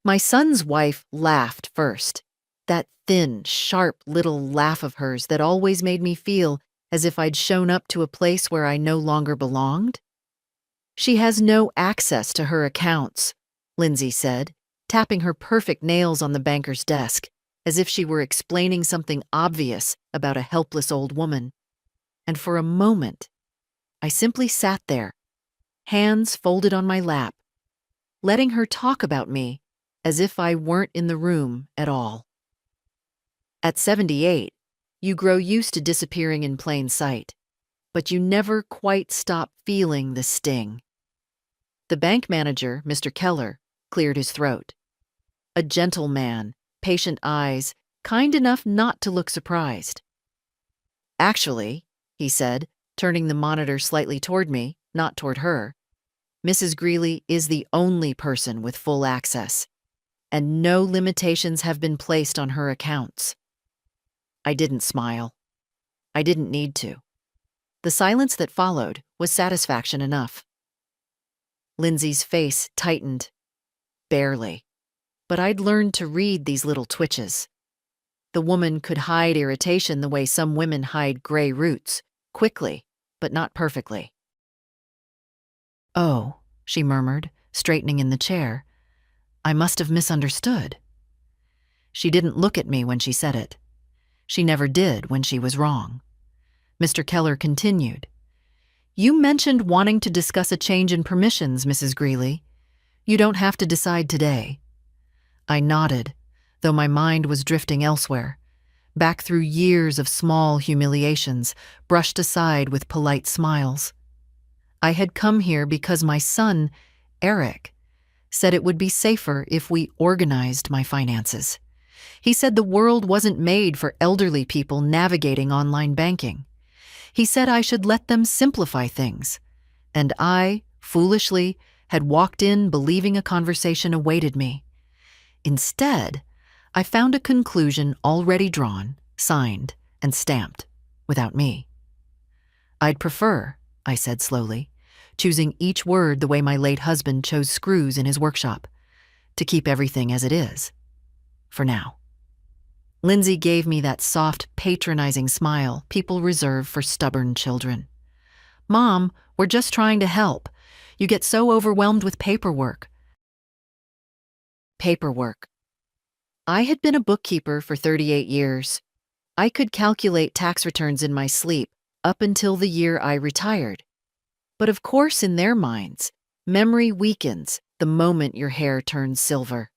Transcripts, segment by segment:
My son's wife laughed first. That thin, sharp little laugh of hers that always made me feel as if I'd shown up to a place where I no longer belonged. She has no access to her accounts, Lindsay said, tapping her perfect nails on the banker's desk, as if she were explaining something obvious about a helpless old woman. And for a moment, I simply sat there, hands folded on my lap, letting her talk about me as if I weren't in the room at all. At 78, you grow used to disappearing in plain sight, but you never quite stop feeling the sting. The bank manager, Mr. Keller, cleared his throat. A gentle man, patient eyes, kind enough not to look surprised. Actually, he said, turning the monitor slightly toward me, not toward her, Mrs. Greeley is the only person with full access, and no limitations have been placed on her accounts. I didn't smile. I didn't need to. The silence that followed was satisfaction enough. Lindsay's face tightened. Barely. But I'd learned to read these little twitches. The woman could hide irritation the way some women hide gray roots, quickly, but not perfectly. "Oh," she murmured, straightening in the chair. "I must have misunderstood." She didn't look at me when she said it. She never did when she was wrong. Mr. Keller continued. "You mentioned wanting to discuss a change in permissions, Mrs. Greeley. You don't have to decide today." I nodded, though my mind was drifting elsewhere, back through years of small humiliations, brushed aside with polite smiles. I had come here because my son, Eric, said it would be safer if we organized my finances. He said the world wasn't made for elderly people navigating online banking. He said I should let them simplify things. And I, foolishly, had walked in believing a conversation awaited me. Instead, I found a conclusion already drawn, signed, and stamped, without me. "I'd prefer," I said slowly, choosing each word the way my late husband chose screws in his workshop, "to keep everything as it is. For now." Lindsay gave me that soft, patronizing smile people reserve for stubborn children. "Mom, we're just trying to help. You get so overwhelmed with paperwork." Paperwork. I had been a bookkeeper for 38 years. I could calculate tax returns in my sleep up until the year I retired. But of course, in their minds, memory weakens the moment your hair turns silver.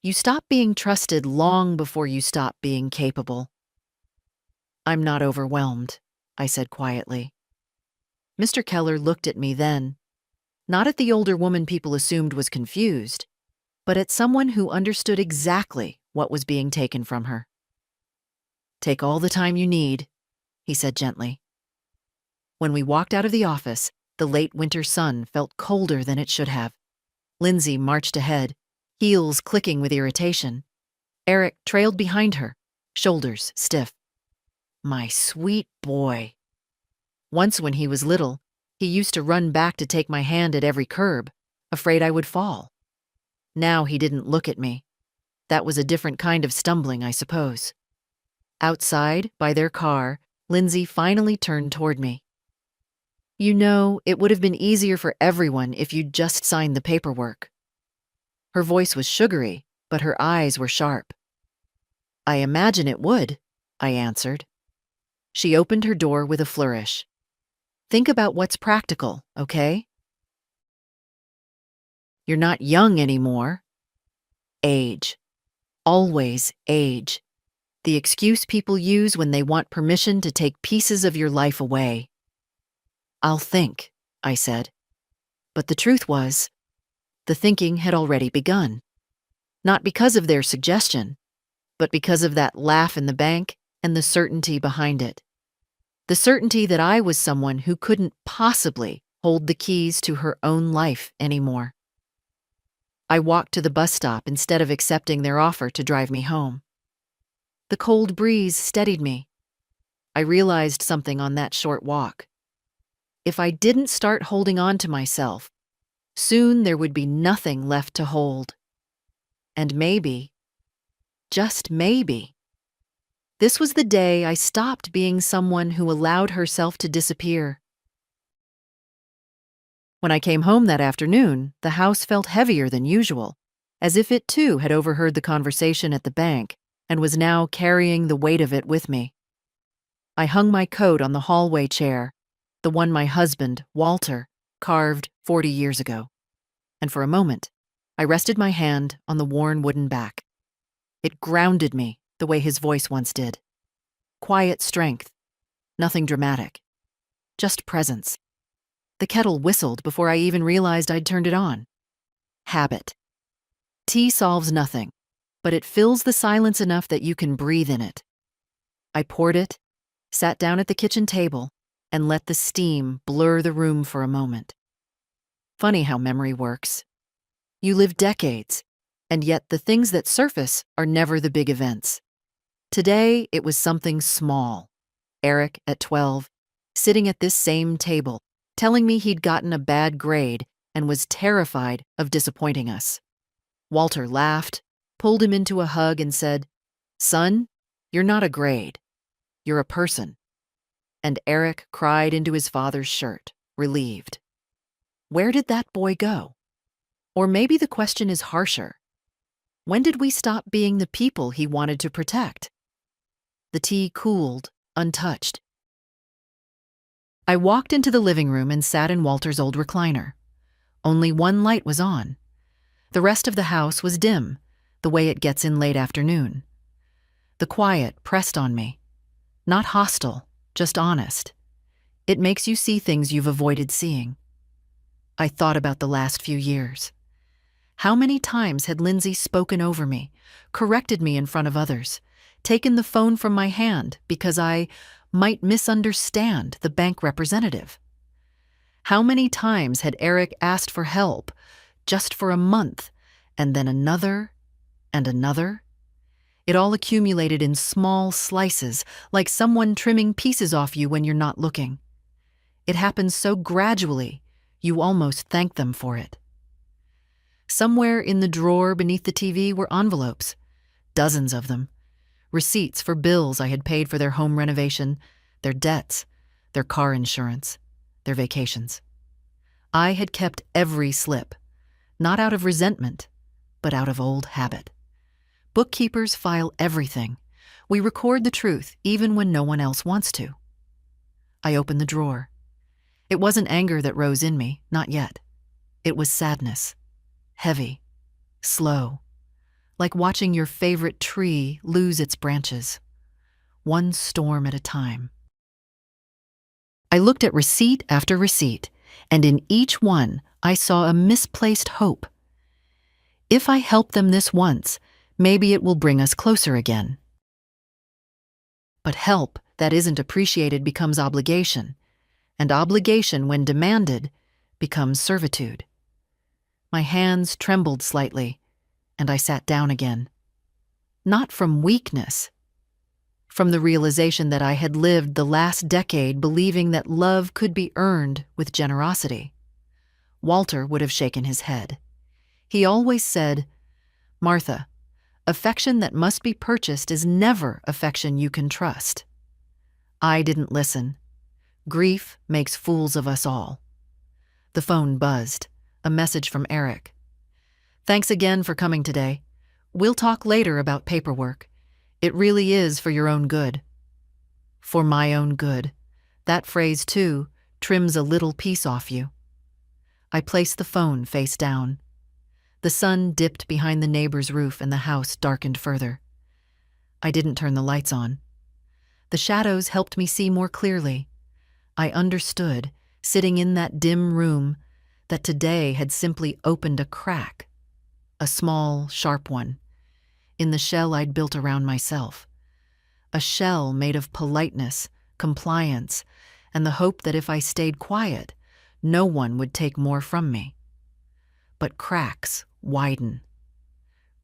You stop being trusted long before you stop being capable. "I'm not overwhelmed," I said quietly. Mr. Keller looked at me then, not at the older woman people assumed was confused, but at someone who understood exactly what was being taken from her. "Take all the time you need," he said gently. When we walked out of the office, the late winter sun felt colder than it should have. Lindsay marched ahead, heels clicking with irritation. Eric trailed behind her, shoulders stiff. My sweet boy. Once when he was little, he used to run back to take my hand at every curb, afraid I would fall. Now he didn't look at me. That was a different kind of stumbling, I suppose. Outside, by their car, Lindsay finally turned toward me. "You know, it would have been easier for everyone if you'd just signed the paperwork." Her voice was sugary, but her eyes were sharp. "I imagine it would," I answered. She opened her door with a flourish. "Think about what's practical, okay? You're not young anymore." Age. Always age. The excuse people use when they want permission to take pieces of your life away. "I'll think," I said. But the truth was, the thinking had already begun. Not because of their suggestion, but because of that laugh in the bank and the certainty behind it. The certainty that I was someone who couldn't possibly hold the keys to her own life anymore. I walked to the bus stop instead of accepting their offer to drive me home. The cold breeze steadied me. I realized something on that short walk. If I didn't start holding on to myself, soon there would be nothing left to hold. And maybe, just maybe, this was the day I stopped being someone who allowed herself to disappear. When I came home that afternoon, the house felt heavier than usual, as if it too had overheard the conversation at the bank and was now carrying the weight of it with me. I hung my coat on the hallway chair, the one my husband, Walter, carved 40 years ago, and for a moment, I rested my hand on the worn wooden back. It grounded me the way his voice once did. Quiet strength, nothing dramatic, just presence. The kettle whistled before I even realized I'd turned it on. Habit. Tea solves nothing, but it fills the silence enough that you can breathe in it. I poured it, sat down at the kitchen table, and let the steam blur the room for a moment. Funny how memory works. You live decades, and yet the things that surface are never the big events. Today, it was something small. Eric, at 12, sitting at this same table, telling me he'd gotten a bad grade and was terrified of disappointing us. Walter laughed, pulled him into a hug, and said, "Son, you're not a grade. You're a person." And Eric cried into his father's shirt, relieved. Where did that boy go? Or maybe the question is harsher. When did we stop being the people he wanted to protect? The tea cooled, untouched. I walked into the living room and sat in Walter's old recliner. Only one light was on. The rest of the house was dim, the way it gets in late afternoon. The quiet pressed on me. Not hostile, just honest. It makes you see things you've avoided seeing. I thought about the last few years. How many times had Lindsay spoken over me, corrected me in front of others, taken the phone from my hand because I might misunderstand the bank representative? How many times had Eric asked for help, just for a month, and then another and another? It all accumulated in small slices, like someone trimming pieces off you when you're not looking. It happens so gradually, you almost thank them for it. Somewhere in the drawer beneath the TV were envelopes, dozens of them, receipts for bills I had paid for their home renovation, their debts, their car insurance, their vacations. I had kept every slip, not out of resentment, but out of old habit. Bookkeepers file everything. We record the truth even when no one else wants to. I opened the drawer. It wasn't anger that rose in me, not yet. It was sadness. Heavy, slow, like watching your favorite tree lose its branches, one storm at a time. I looked at receipt after receipt, and in each one I saw a misplaced hope. If I help them this once, maybe it will bring us closer again. But help that isn't appreciated becomes obligation, and obligation, when demanded, becomes servitude. My hands trembled slightly, and I sat down again. Not from weakness, from the realization that I had lived the last decade believing that love could be earned with generosity. Walter would have shaken his head. He always said, "Martha, affection that must be purchased is never affection you can trust." I didn't listen. Grief makes fools of us all. The phone buzzed. A message from Eric. "Thanks again for coming today. We'll talk later about paperwork. It really is for your own good." For my own good. That phrase, too, trims a little piece off you. I placed the phone face down. The sun dipped behind the neighbor's roof and the house darkened further. I didn't turn the lights on. The shadows helped me see more clearly. I understood, sitting in that dim room, that today had simply opened a crack, a small, sharp one, in the shell I'd built around myself. A shell made of politeness, compliance, and the hope that if I stayed quiet, no one would take more from me. But cracks widen.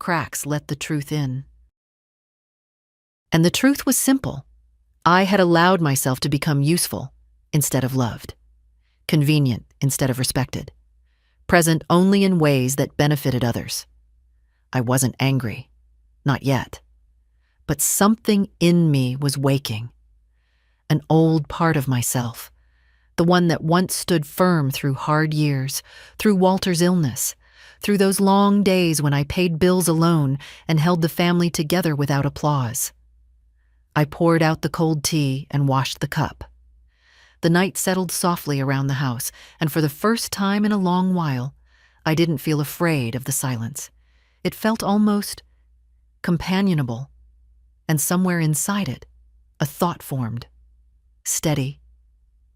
Cracks let the truth in. And the truth was simple. I had allowed myself to become useful instead of loved, convenient instead of respected, present only in ways that benefited others. I wasn't angry. Not yet. But something in me was waking. An old part of myself. The one that once stood firm through hard years, through Walter's illness, through those long days when I paid bills alone and held the family together without applause. I poured out the cold tea and washed the cup. The night settled softly around the house, and for the first time in a long while, I didn't feel afraid of the silence. It felt almost companionable, and somewhere inside it, a thought formed. Steady,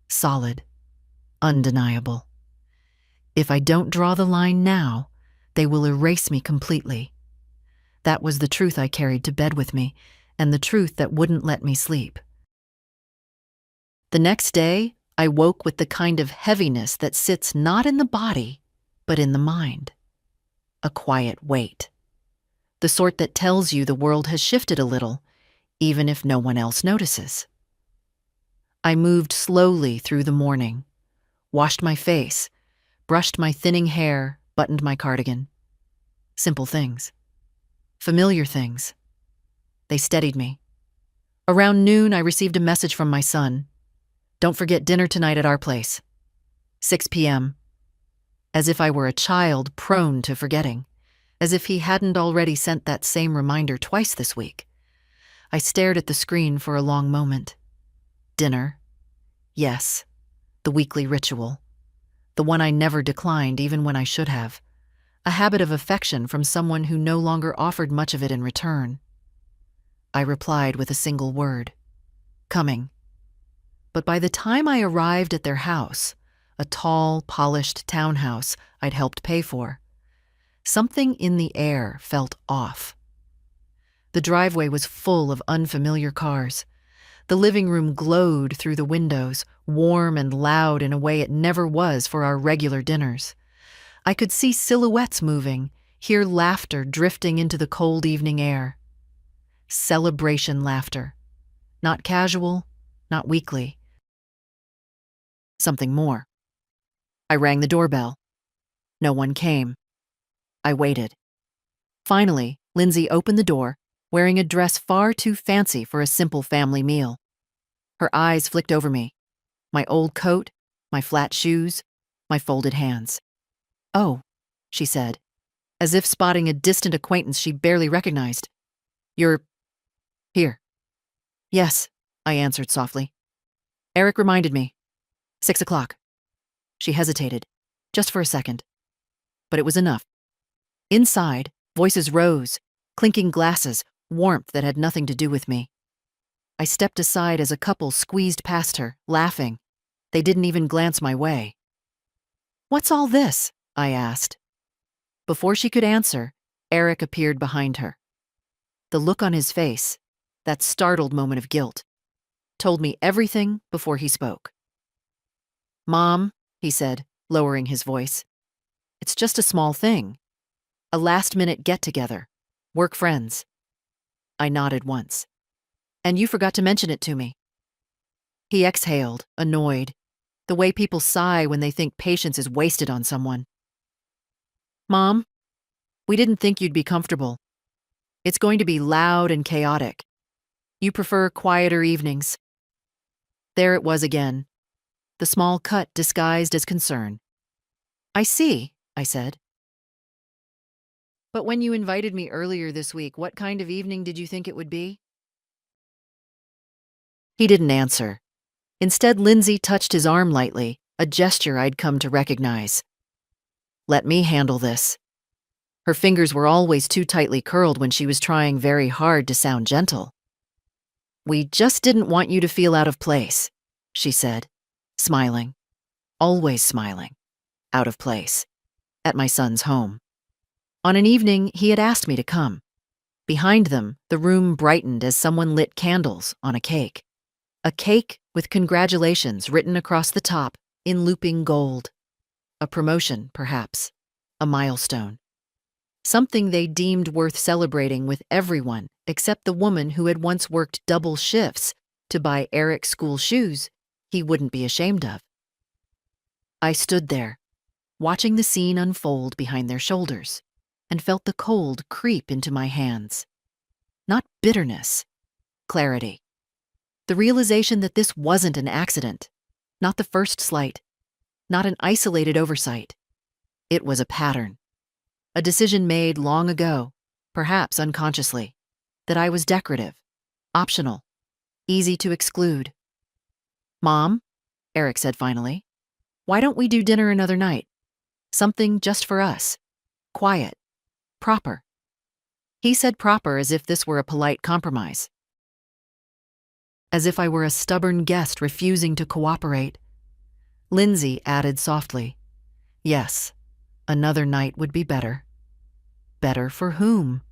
solid, undeniable. If I don't draw the line now, they will erase me completely. That was the truth I carried to bed with me, and the truth that wouldn't let me sleep. The next day, I woke with the kind of heaviness that sits not in the body, but in the mind. A quiet weight. The sort that tells you the world has shifted a little, even if no one else notices. I moved slowly through the morning, washed my face, brushed my thinning hair, buttoned my cardigan. Simple things. Familiar things. They steadied me. Around noon, I received a message from my son. Don't forget dinner tonight at our place. 6 p.m. As if I were a child prone to forgetting. As if he hadn't already sent that same reminder twice this week. I stared at the screen for a long moment. Dinner. Yes. The weekly ritual. The one I never declined even when I should have. A habit of affection from someone who no longer offered much of it in return. I replied with a single word. Coming. But by the time I arrived at their house, a tall, polished townhouse I'd helped pay for, something in the air felt off. The driveway was full of unfamiliar cars. The living room glowed through the windows, warm and loud in a way it never was for our regular dinners. I could see silhouettes moving, hear laughter drifting into the cold evening air. Celebration laughter. Not casual, not weekly. Something more. I rang the doorbell. No one came. I waited. Finally, Lindsay opened the door, wearing a dress far too fancy for a simple family meal. Her eyes flicked over me. My old coat, my flat shoes, my folded hands. "Oh," she said, as if spotting a distant acquaintance she barely recognized. "You're here." "Yes," I answered softly. "Eric reminded me. 6 o'clock. She hesitated, just for a second. But it was enough. Inside, voices rose, clinking glasses, warmth that had nothing to do with me. I stepped aside as a couple squeezed past her, laughing. They didn't even glance my way. "What's all this?" I asked. Before she could answer, Eric appeared behind her. The look on his face, that startled moment of guilt, told me everything before he spoke. "Mom," he said, lowering his voice, "it's just a small thing. A last-minute get-together. Work friends." I nodded once. "And you forgot to mention it to me." He exhaled, annoyed, the way people sigh when they think patience is wasted on someone. "Mom, we didn't think you'd be comfortable. It's going to be loud and chaotic. You prefer quieter evenings." There it was again, the small cut disguised as concern. "I see," I said. "But when you invited me earlier this week, what kind of evening did you think it would be?" He didn't answer. Instead, Lindsay touched his arm lightly, a gesture I'd come to recognize. "Let me handle this." Her fingers were always too tightly curled when she was trying very hard to sound gentle. "We just didn't want you to feel out of place," she said, smiling. Always smiling. Out of place. At my son's home. On an evening, he had asked me to come. Behind them, the room brightened as someone lit candles on a cake. A cake with congratulations written across the top in looping gold. A promotion, perhaps. A milestone. Something they deemed worth celebrating with everyone except the woman who had once worked double shifts to buy Eric school shoes he wouldn't be ashamed of. I stood there, watching the scene unfold behind their shoulders. and felt the cold creep into my hands. Not bitterness, clarity. The realization that this wasn't an accident, not the first slight, not an isolated oversight. It was a pattern, a decision made long ago, perhaps unconsciously, that I was decorative, optional, easy to exclude. "Mom," Eric said finally, "why don't we do dinner another night? Something just for us. Quiet. Proper." He said proper as if this were a polite compromise. As if I were a stubborn guest refusing to cooperate. Lindsay added softly, "Yes, another night would be better." Better for whom?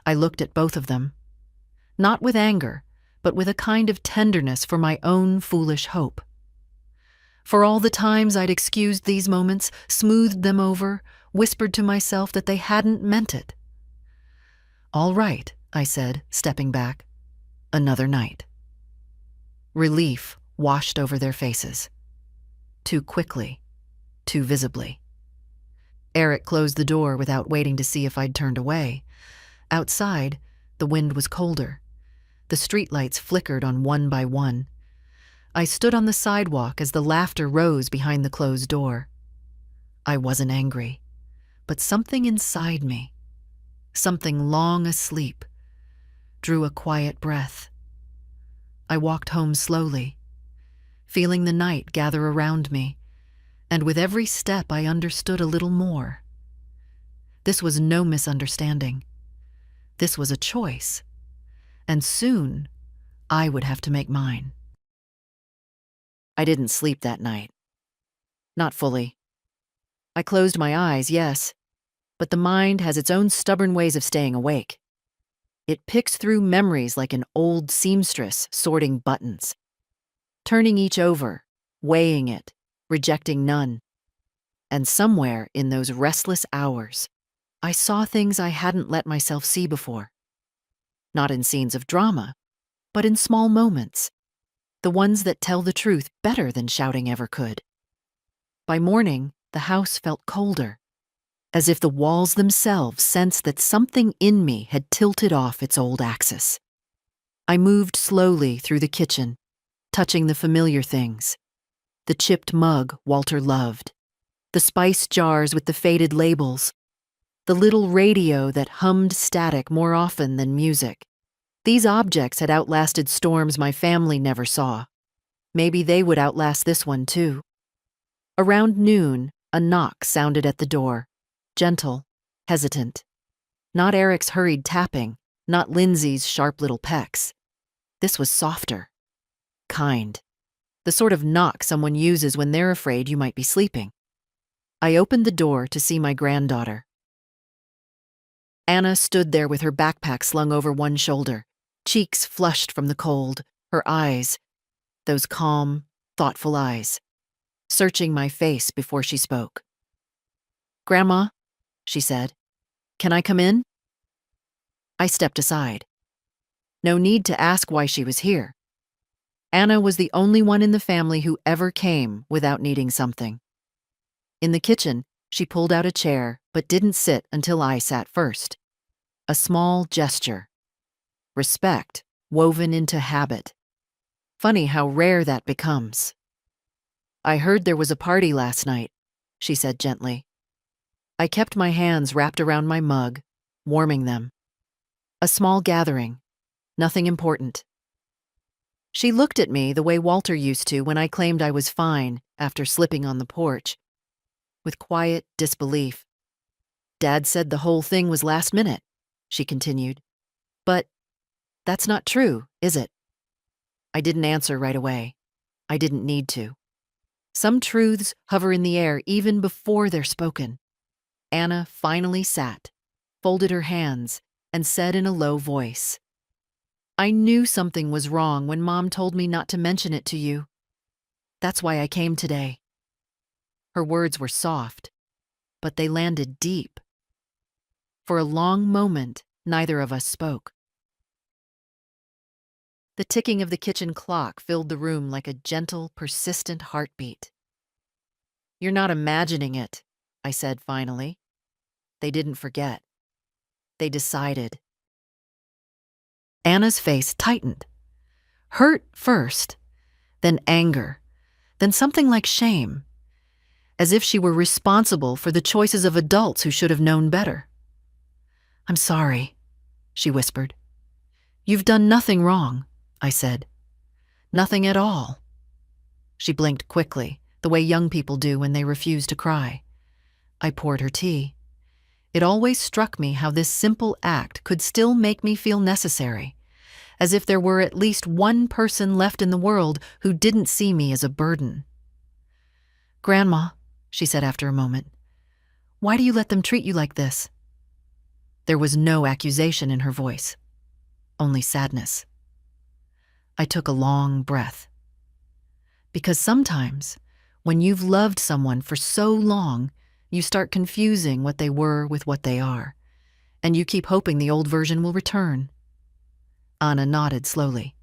I looked at both of them. Not with anger, but with a kind of tenderness for my own foolish hope. For all the times I'd excused these moments, smoothed them over, whispered to myself that they hadn't meant it. "All right," I said, stepping back. "Another night." Relief washed over their faces. Too quickly, too visibly. Eric closed the door without waiting to see if I'd turned away. Outside, the wind was colder. The streetlights flickered on one by one. I stood on the sidewalk as the laughter rose behind the closed door. I wasn't angry, but something inside me, something long asleep, drew a quiet breath. I walked home slowly, feeling the night gather around me, and with every step I understood a little more. This was no misunderstanding. This was a choice, and soon I would have to make mine. I didn't sleep that night. Not fully. I closed my eyes, yes, but the mind has its own stubborn ways of staying awake. It picks through memories like an old seamstress sorting buttons, turning each over, weighing it, rejecting none. And somewhere in those restless hours, I saw things I hadn't let myself see before. Not in scenes of drama, but in small moments, the ones that tell the truth better than shouting ever could. By morning, the house felt colder, as if the walls themselves sensed that something in me had tilted off its old axis. I moved slowly through the kitchen, touching the familiar things. The chipped mug Walter loved, the spice jars with the faded labels, the little radio that hummed static more often than music. These objects had outlasted storms my family never saw. Maybe they would outlast this one too. Around noon, a knock sounded at the door, gentle, hesitant. Not Eric's hurried tapping, not Lindsay's sharp little pecks. This was softer, kind, the sort of knock someone uses when they're afraid you might be sleeping. I opened the door to see my granddaughter. Anna stood there with her backpack slung over one shoulder, cheeks flushed from the cold, her eyes, those calm, thoughtful eyes, searching my face before she spoke. "Grandma," she said, "can I come in?" I stepped aside. No need to ask why she was here. Anna was the only one in the family who ever came without needing something. In the kitchen, she pulled out a chair, but didn't sit until I sat first. A small gesture. Respect, woven into habit. Funny how rare that becomes. "I heard there was a party last night," she said gently. I kept my hands wrapped around my mug, warming them. A small gathering. Nothing important. She looked at me the way Walter used to when I claimed I was fine after slipping on the porch, with quiet disbelief. "Dad said the whole thing was last minute," she continued. "But that's not true, is it?" I didn't answer right away. I didn't need to. Some truths hover in the air even before they're spoken. Anna finally sat, folded her hands, and said in a low voice, "I knew something was wrong when Mom told me not to mention it to you. That's why I came today." Her words were soft, but they landed deep. For a long moment, neither of us spoke. The ticking of the kitchen clock filled the room like a gentle, persistent heartbeat. "You're not imagining it," I said finally. They didn't forget. They decided. Anna's face tightened. Hurt first, then anger, then something like shame, as if she were responsible for the choices of adults who should have known better. "I'm sorry," she whispered. "You've done nothing wrong," I said. "Nothing at all." She blinked quickly, the way young people do when they refuse to cry. I poured her tea. It always struck me how this simple act could still make me feel necessary, as if there were at least one person left in the world who didn't see me as a burden. "Grandma," she said after a moment, "why do you let them treat you like this?" There was no accusation in her voice, only sadness. I took a long breath. Because sometimes, when you've loved someone for so long, you start confusing what they were with what they are, and you keep hoping the old version will return. Anna nodded slowly.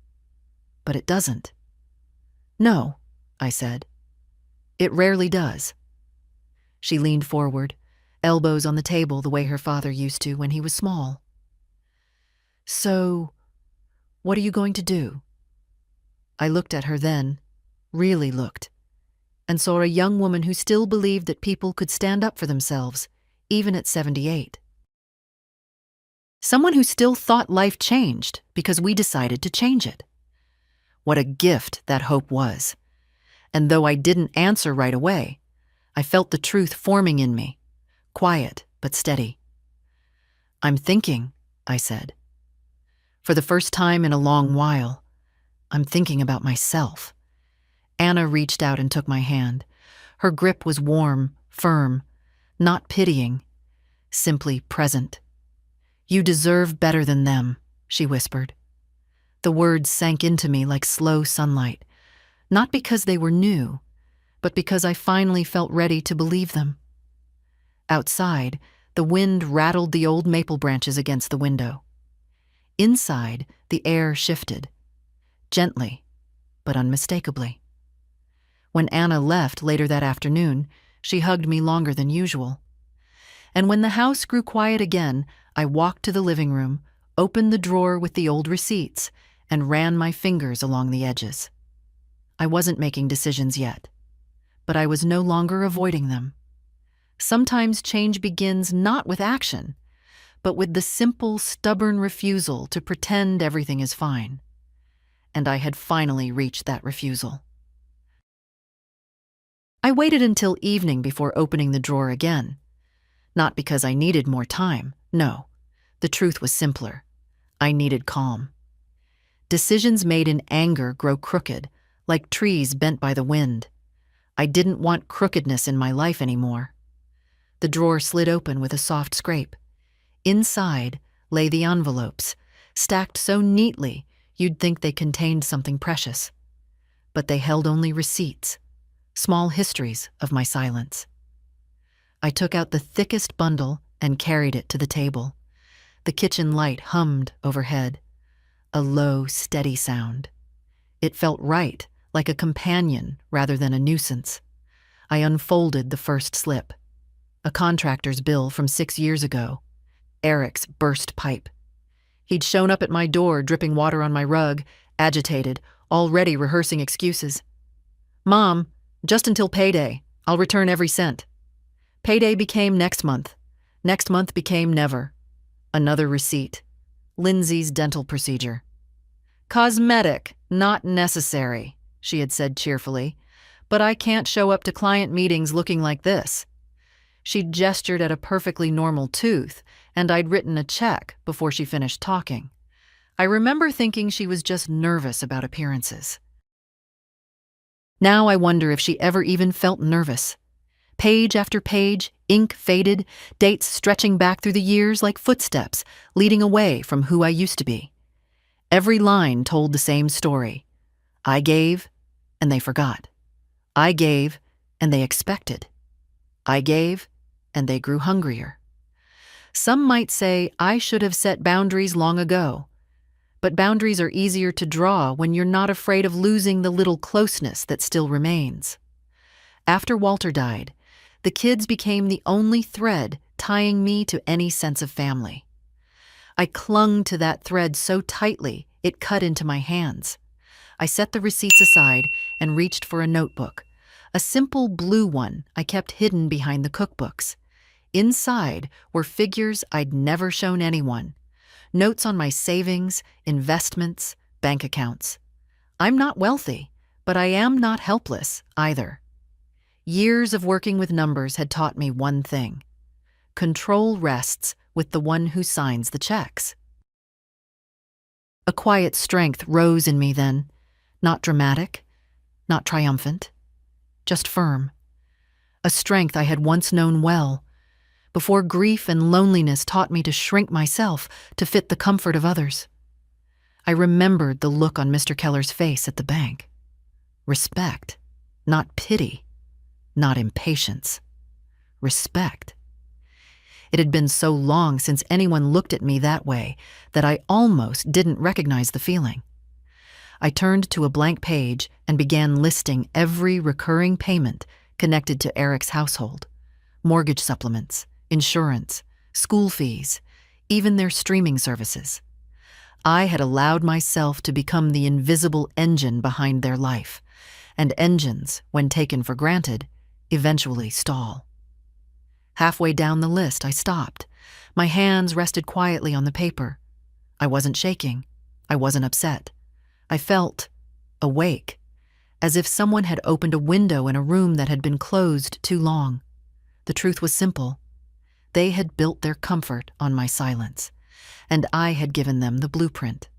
"But it doesn't." "No," I said. "It rarely does." She leaned forward, elbows on the table the way her father used to when he was small. "So, what are you going to do?" I looked at her then, really looked, and saw a young woman who still believed that people could stand up for themselves, even at 78. Someone who still thought life changed because we decided to change it. What a gift that hope was. And though I didn't answer right away, I felt the truth forming in me, quiet but steady. "I'm thinking," I said. "For the first time in a long while, I'm thinking about myself." Anna reached out and took my hand. Her grip was warm, firm, not pitying, simply present. "You deserve better than them," she whispered. The words sank into me like slow sunlight, not because they were new, but because I finally felt ready to believe them. Outside, the wind rattled the old maple branches against the window. Inside, the air shifted, gently, but unmistakably. When Anna left later that afternoon, she hugged me longer than usual. And when the house grew quiet again, I walked to the living room, opened the drawer with the old receipts, and ran my fingers along the edges. I wasn't making decisions yet, but I was no longer avoiding them. Sometimes change begins not with action, but with the simple, stubborn refusal to pretend everything is fine. And I had finally reached that refusal. I waited until evening before opening the drawer again. Not because I needed more time, no. The truth was simpler. I needed calm. Decisions made in anger grow crooked, like trees bent by the wind. I didn't want crookedness in my life anymore. The drawer slid open with a soft scrape. Inside lay the envelopes, stacked so neatly you'd think they contained something precious. But they held only receipts, small histories of my silence. I took out the thickest bundle and carried it to the table. The kitchen light hummed overhead, a low, steady sound. It felt right, like a companion rather than a nuisance. I unfolded the first slip. A contractor's bill from 6 years ago. Eric's burst pipe. He'd shown up at my door, dripping water on my rug, agitated, already rehearsing excuses. "Mom, just until payday. I'll return every cent." Payday became next month. Next month became never. Another receipt. Lindsay's dental procedure. "Cosmetic, not necessary," she had said cheerfully. "But I can't show up to client meetings looking like this." She'd gestured at a perfectly normal tooth, and I'd written a check before she finished talking. I remember thinking she was just nervous about appearances. Now I wonder if she ever even felt nervous. Page after page, ink faded, dates stretching back through the years like footsteps, leading away from who I used to be. Every line told the same story. I gave, and they forgot. I gave, and they expected. I gave, and they grew hungrier. Some might say I should have set boundaries long ago. But boundaries are easier to draw when you're not afraid of losing the little closeness that still remains. After Walter died, the kids became the only thread tying me to any sense of family. I clung to that thread so tightly it cut into my hands. I set the receipts aside and reached for a notebook, a simple blue one I kept hidden behind the cookbooks. Inside were figures I'd never shown anyone, notes on my savings, investments, bank accounts. I'm not wealthy, but I am not helpless either. Years of working with numbers had taught me one thing: control rests with the one who signs the checks. A quiet strength rose in me then, not dramatic, not triumphant, just firm. A strength I had once known well, before grief and loneliness taught me to shrink myself to fit the comfort of others. I remembered the look on Mr. Keller's face at the bank. Respect, not pity, not impatience. Respect. It had been so long since anyone looked at me that way that I almost didn't recognize the feeling. I turned to a blank page and began listing every recurring payment connected to Eric's household: mortgage supplements, insurance, school fees, even their streaming services. I had allowed myself to become the invisible engine behind their life, and engines, when taken for granted, eventually stall. Halfway down the list, I stopped. My hands rested quietly on the paper. I wasn't shaking. I wasn't upset. I felt awake, as if someone had opened a window in a room that had been closed too long. The truth was simple. They had built their comfort on my silence, and I had given them the blueprint.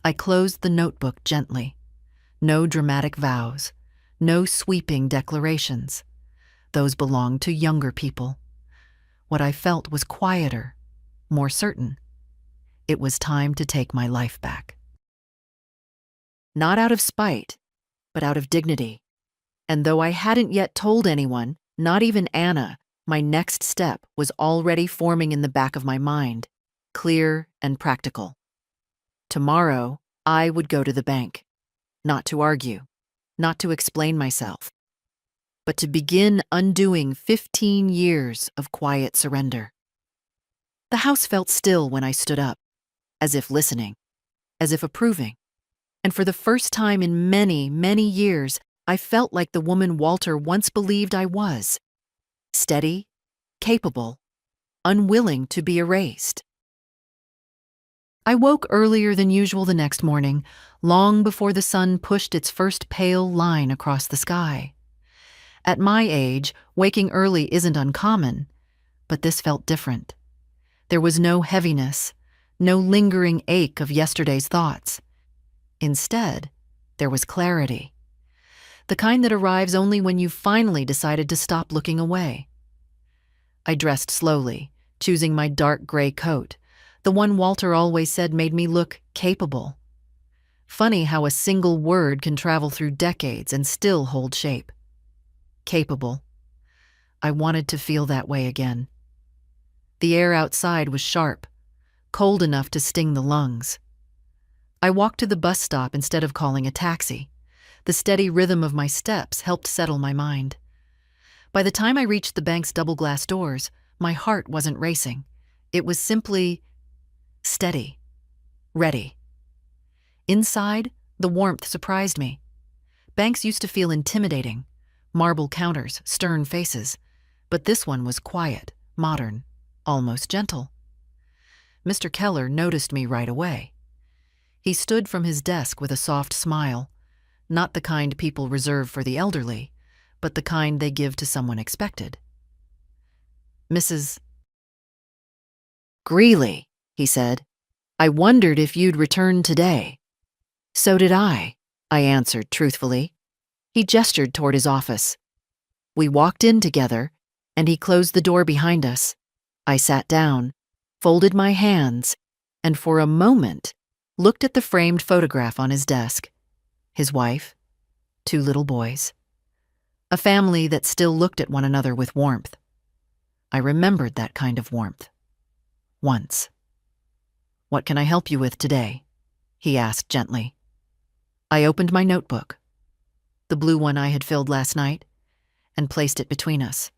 I closed the notebook gently. No dramatic vows, no sweeping declarations. Those belonged to younger people. What I felt was quieter, more certain. It was time to take my life back. Not out of spite, but out of dignity. And though I hadn't yet told anyone, not even Anna, my next step was already forming in the back of my mind, clear and practical. Tomorrow, I would go to the bank, not to argue, not to explain myself, but to begin undoing 15 years of quiet surrender. The house felt still when I stood up, as if listening, as if approving. And for the first time in many, many years, I felt like the woman Walter once believed I was: steady, capable, unwilling to be erased. I woke earlier than usual the next morning, long before the sun pushed its first pale line across the sky. At my age, waking early isn't uncommon, but this felt different. There was no heaviness, no lingering ache of yesterday's thoughts. Instead, there was clarity, the kind that arrives only when you've finally decided to stop looking away. I dressed slowly, choosing my dark gray coat, the one Walter always said made me look capable. Funny how a single word can travel through decades and still hold shape. Capable. I wanted to feel that way again. The air outside was sharp, cold enough to sting the lungs. I walked to the bus stop instead of calling a taxi. The steady rhythm of my steps helped settle my mind. By the time I reached the bank's double-glass doors, my heart wasn't racing. It was simply steady, ready. Inside, the warmth surprised me. Banks used to feel intimidating: marble counters, stern faces. But this one was quiet, modern, almost gentle. Mr. Keller noticed me right away. He stood from his desk with a soft smile, not the kind people reserve for the elderly, but the kind they give to someone expected. "Mrs. Greeley," he said, "I wondered if you'd return today." "So did I answered truthfully. He gestured toward his office. We walked in together, and he closed the door behind us. I sat down, folded my hands, and for a moment looked at the framed photograph on his desk. His wife, 2 little boys. A family that still looked at one another with warmth. I remembered that kind of warmth. Once. "What can I help you with today?" he asked gently. I opened my notebook, the blue one I had filled last night, and placed it between us.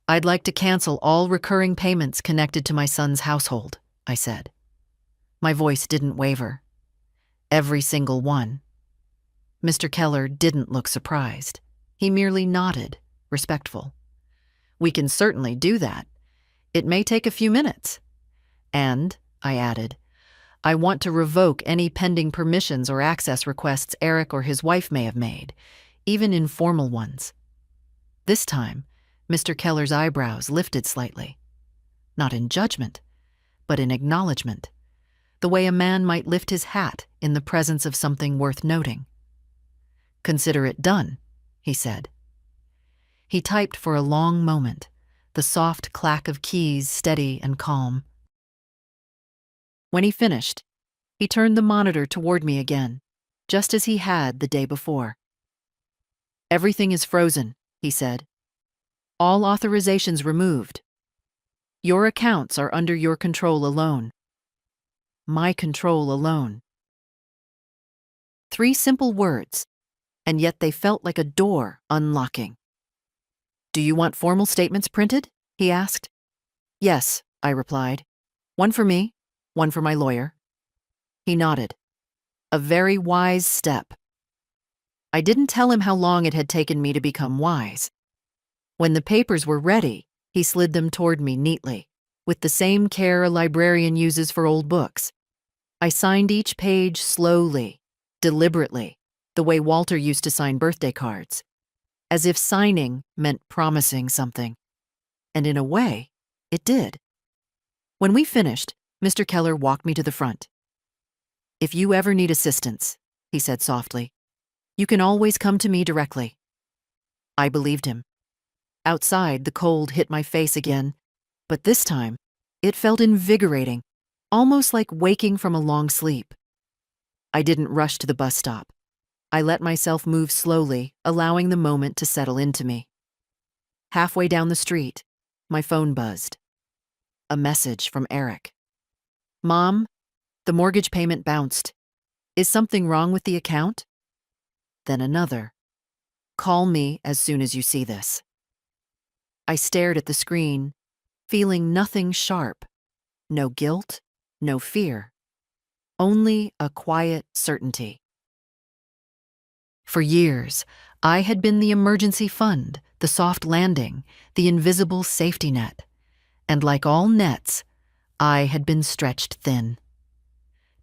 I'd like to cancel all recurring payments connected to my son's household, I said. My voice didn't waver. Every single one. Mr. Keller didn't look surprised. He merely nodded, respectful. We can certainly do that. It may take a few minutes. And, I added, I want to revoke any pending permissions or access requests Eric or his wife may have made, even informal ones. This time, Mr. Keller's eyebrows lifted slightly. Not in judgment, but in acknowledgement, the way a man might lift his hat in the presence of something worth noting. Consider it done, he said. He typed for a long moment, the soft clack of keys steady and calm. When he finished, he turned the monitor toward me again, just as he had the day before. Everything is frozen, he said. All authorizations removed. Your accounts are under your control alone. My control alone. 3 simple words, and yet they felt like a door unlocking. Do you want formal statements printed? He asked. Yes, I replied. One for me, one for my lawyer. He nodded. A very wise step. I didn't tell him how long it had taken me to become wise. When the papers were ready, he slid them toward me neatly, with the same care a librarian uses for old books. I signed each page slowly, deliberately, the way Walter used to sign birthday cards, as if signing meant promising something. And in a way, it did. When we finished, Mr. Keller walked me to the front. If you ever need assistance, he said softly, you can always come to me directly. I believed him. Outside, the cold hit my face again, but this time, it felt invigorating, almost like waking from a long sleep. I didn't rush to the bus stop. I let myself move slowly, allowing the moment to settle into me. Halfway down the street, my phone buzzed. A message from Eric. Mom, the mortgage payment bounced. Is something wrong with the account? Then another. Call me as soon as you see this. I stared at the screen, feeling nothing sharp. No guilt, no fear. Only a quiet certainty. For years, I had been the emergency fund, the soft landing, the invisible safety net. And like all nets, I had been stretched thin.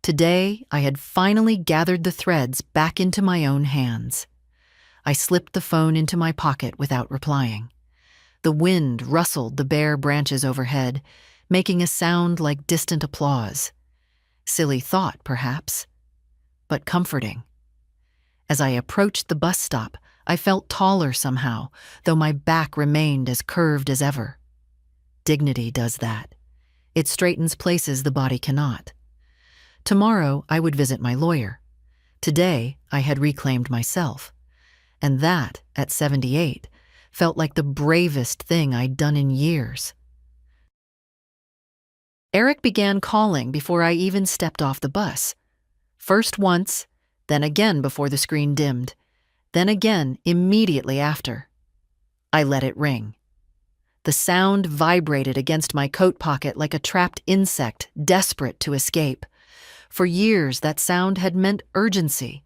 Today, I had finally gathered the threads back into my own hands. I slipped the phone into my pocket without replying. The wind rustled the bare branches overhead, making a sound like distant applause. Silly thought, perhaps, but comforting. As I approached the bus stop, I felt taller somehow, though my back remained as curved as ever. Dignity does that. It straightens places the body cannot. Tomorrow, I would visit my lawyer. Today, I had reclaimed myself. And that, at 78, felt like the bravest thing I'd done in years. Eric began calling before I even stepped off the bus. First once, then again before the screen dimmed, then again immediately after. I let it ring. The sound vibrated against my coat pocket like a trapped insect desperate to escape. For years, that sound had meant urgency.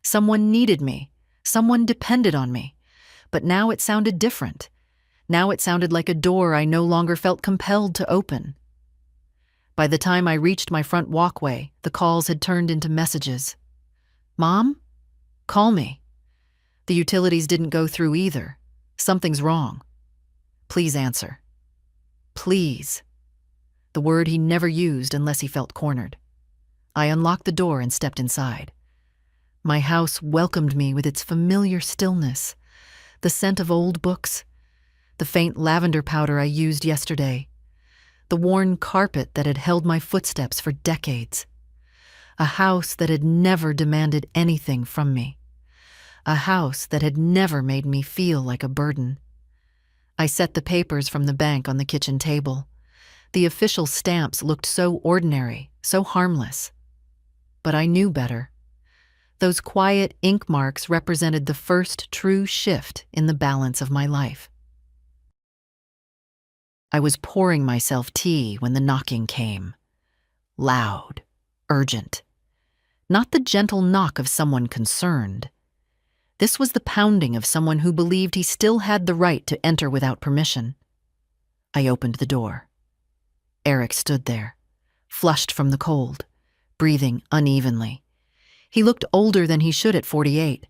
Someone needed me. Someone depended on me. But now it sounded different. Now it sounded like a door I no longer felt compelled to open. By the time I reached my front walkway, the calls had turned into messages. Mom? Call me. The utilities didn't go through either. Something's wrong. Please answer. Please. The word he never used unless he felt cornered. I unlocked the door and stepped inside. My house welcomed me with its familiar stillness, the scent of old books, the faint lavender powder I used yesterday, the worn carpet that had held my footsteps for decades. A house that had never demanded anything from me. A house that had never made me feel like a burden. I set the papers from the bank on the kitchen table. The official stamps looked so ordinary, so harmless. But I knew better. Those quiet ink marks represented the first true shift in the balance of my life. I was pouring myself tea when the knocking came. Loud, urgent. Not the gentle knock of someone concerned. This was the pounding of someone who believed he still had the right to enter without permission. I opened the door. Eric stood there, flushed from the cold, breathing unevenly. He looked older than he should at 48,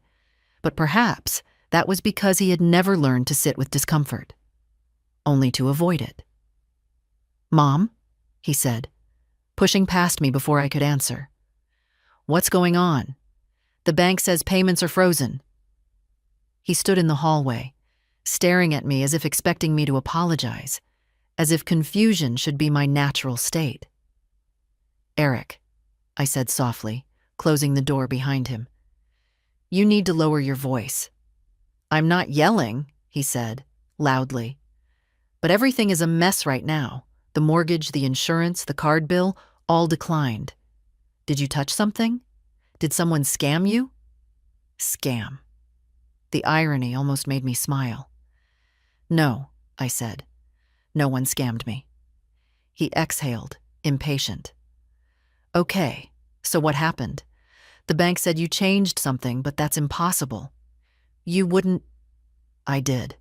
but perhaps that was because he had never learned to sit with discomfort, only to avoid it. "Mom," he said, pushing past me before I could answer. "What's going on? The bank says payments are frozen." He stood in the hallway, staring at me as if expecting me to apologize, as if confusion should be my natural state. "Eric," I said softly, closing the door behind him. "You need to lower your voice." "I'm not yelling," he said, loudly. "But everything is a mess right now. The mortgage, the insurance, the card bill, all declined. Did you touch something? Did someone scam you?" Scam. The irony almost made me smile. "No," I said. "No one scammed me." He exhaled, impatient. "Okay, so what happened? The bank said you changed something, but that's impossible. You wouldn't—" "I did."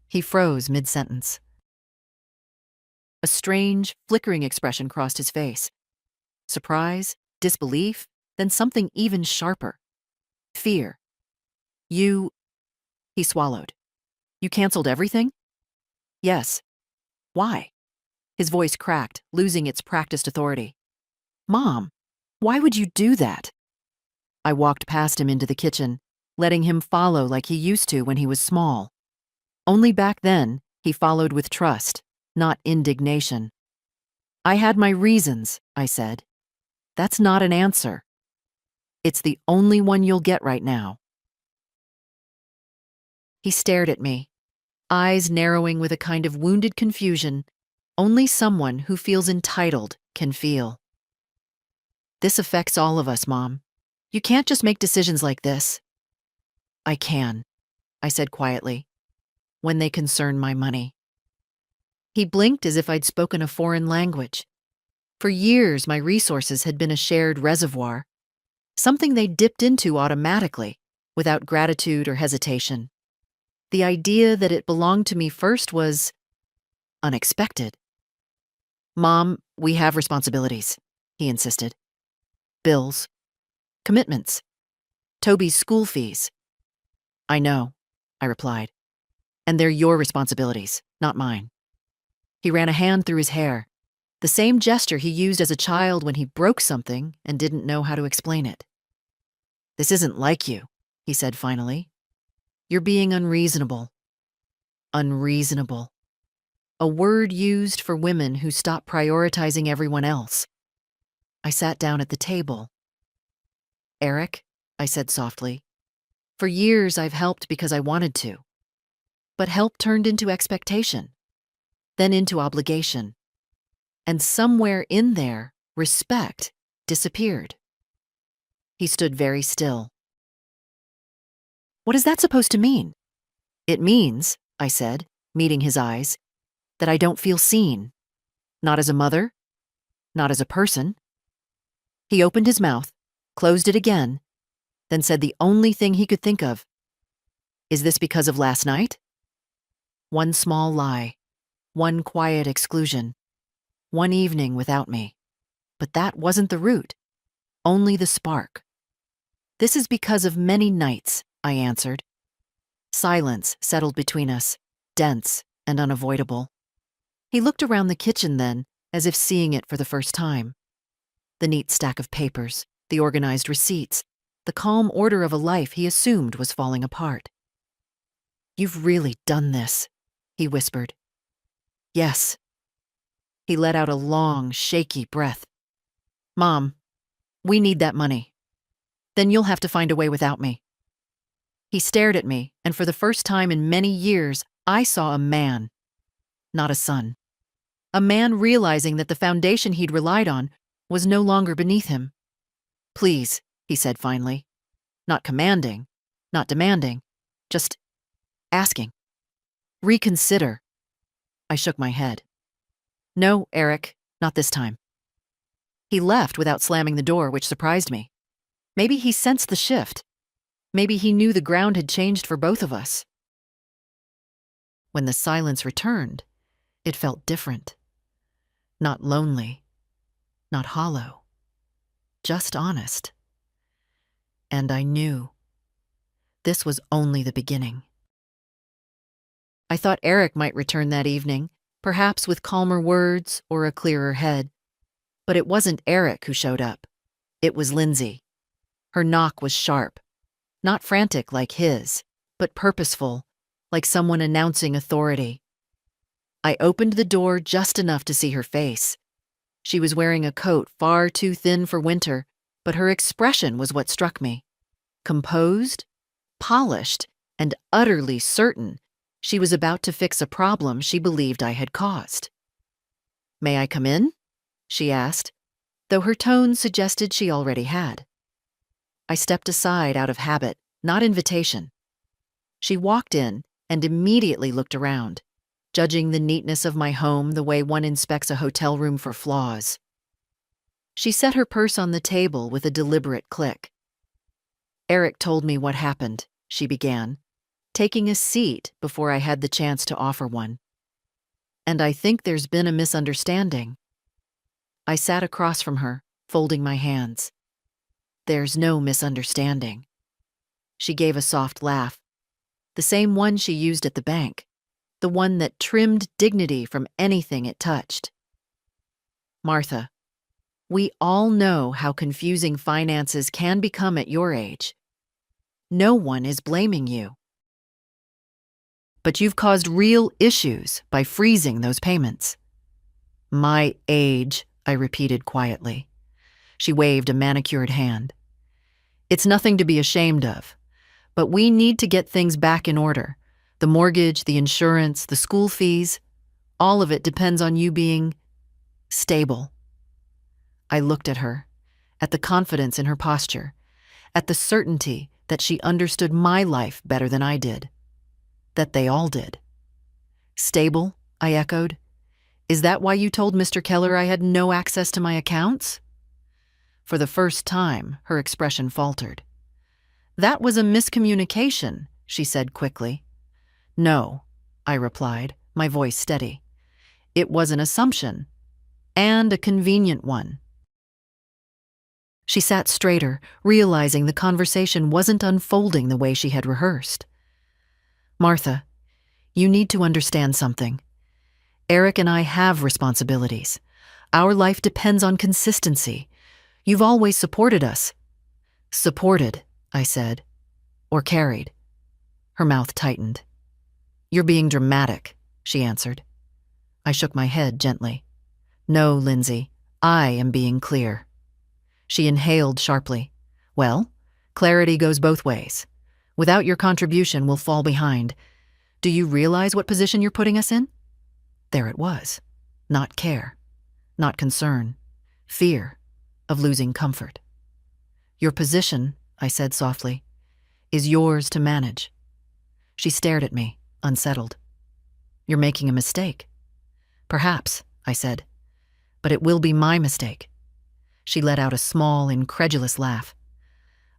He froze mid-sentence. A strange, flickering expression crossed his face. Surprise, disbelief, then something even sharper. Fear. "You—" He swallowed. "You canceled everything?" "Yes." "Why?" His voice cracked, losing its practiced authority. "Mom, why would you do that?" I walked past him into the kitchen, letting him follow like he used to when he was small. Only back then, he followed with trust, not indignation. "I had my reasons," I said. "That's not an answer. It's the only one you'll get right now." He stared at me, eyes narrowing with a kind of wounded confusion only someone who feels entitled can feel. "This affects all of us, Mom. You can't just make decisions like this." "I can," I said quietly, "when they concern my money." He blinked as if I'd spoken a foreign language. For years, my resources had been a shared reservoir, something they dipped into automatically, without gratitude or hesitation. The idea that it belonged to me first was unexpected. "Mom, we have responsibilities," he insisted. "Bills. Commitments. Toby's school fees." "I know," I replied. "And they're your responsibilities, not mine." He ran a hand through his hair, the same gesture he used as a child when he broke something and didn't know how to explain it. "This isn't like you," he said finally. "You're being unreasonable." Unreasonable. A word used for women who stop prioritizing everyone else. I sat down at the table. "Eric," I said softly, "for years I've helped because I wanted to. But help turned into expectation, then into obligation. And somewhere in there, respect disappeared." He stood very still. "What is that supposed to mean?" "It means," I said, meeting his eyes, "that I don't feel seen. Not as a mother, not as a person." He opened his mouth, closed it again, then said the only thing he could think of. "Is this because of last night?" One small lie, one quiet exclusion, one evening without me. But that wasn't the root, only the spark. "This is because of many nights," I answered. Silence settled between us, dense and unavoidable. He looked around the kitchen then, as if seeing it for the first time. The neat stack of papers, the organized receipts, the calm order of a life he assumed was falling apart. "You've really done this," he whispered. "Yes." He let out a long, shaky breath. "Mom, we need that money. Then you'll have to find a way without me." He stared at me, and for the first time in many years, I saw a man, not a son. A man realizing that the foundation he'd relied on was no longer beneath him. "Please," he said finally. Not commanding, not demanding, just asking. "Reconsider." I shook my head. No, Eric, not this time. He left without slamming the door, which surprised me. Maybe he sensed the shift. Maybe he knew the ground had changed for both of us. When the silence returned, it felt different. Not lonely, not hollow, just honest. And I knew this was only the beginning. I thought Eric might return that evening, perhaps with calmer words or a clearer head. But it wasn't Eric who showed up. It was Lindsay. Her knock was sharp, not frantic like his, but purposeful, like someone announcing authority. I opened the door just enough to see her face. She was wearing a coat far too thin for winter, but her expression was what struck me. Composed, polished, and utterly certain she was about to fix a problem she believed I had caused. "May I come in?" she asked, though her tone suggested she already had. I stepped aside out of habit, not invitation. She walked in and immediately looked around, judging the neatness of my home the way one inspects a hotel room for flaws. She set her purse on the table with a deliberate click. "Eric told me what happened," she began, taking a seat before I had the chance to offer one. "And I think there's been a misunderstanding." I sat across from her, folding my hands. "There's no misunderstanding." She gave a soft laugh, the same one she used at the bank, the one that trimmed dignity from anything it touched. "Martha, we all know how confusing finances can become at your age. No one is blaming you. But you've caused real issues by freezing those payments." "My age," I repeated quietly. She waved a manicured hand. "It's nothing to be ashamed of, but we need to get things back in order. The mortgage, the insurance, the school fees, all of it depends on you being stable." I looked at her, at the confidence in her posture, at the certainty that she understood my life better than I did, that they all did. "Stable?" I echoed. "Is that why you told Mr. Keller I had no access to my accounts?" For the first time, her expression faltered. "That was a miscommunication," she said quickly. "No," I replied, my voice steady. "It was an assumption, and a convenient one." She sat straighter, realizing the conversation wasn't unfolding the way she had rehearsed. "Martha, you need to understand something. Eric and I have responsibilities. Our life depends on consistency. You've always supported us." "Supported," I said. "Or carried." Her mouth tightened. "You're being dramatic," she answered. I shook my head gently. "No, Lindsay, I am being clear." She inhaled sharply. "Well, clarity goes both ways. Without your contribution, we'll fall behind. Do you realize what position you're putting us in?" There it was. Not care. Not concern. Fear of losing comfort. "Your position," I said softly, "is yours to manage." She stared at me, unsettled. "You're making a mistake." "Perhaps," I said, "but it will be my mistake." She let out a small, incredulous laugh.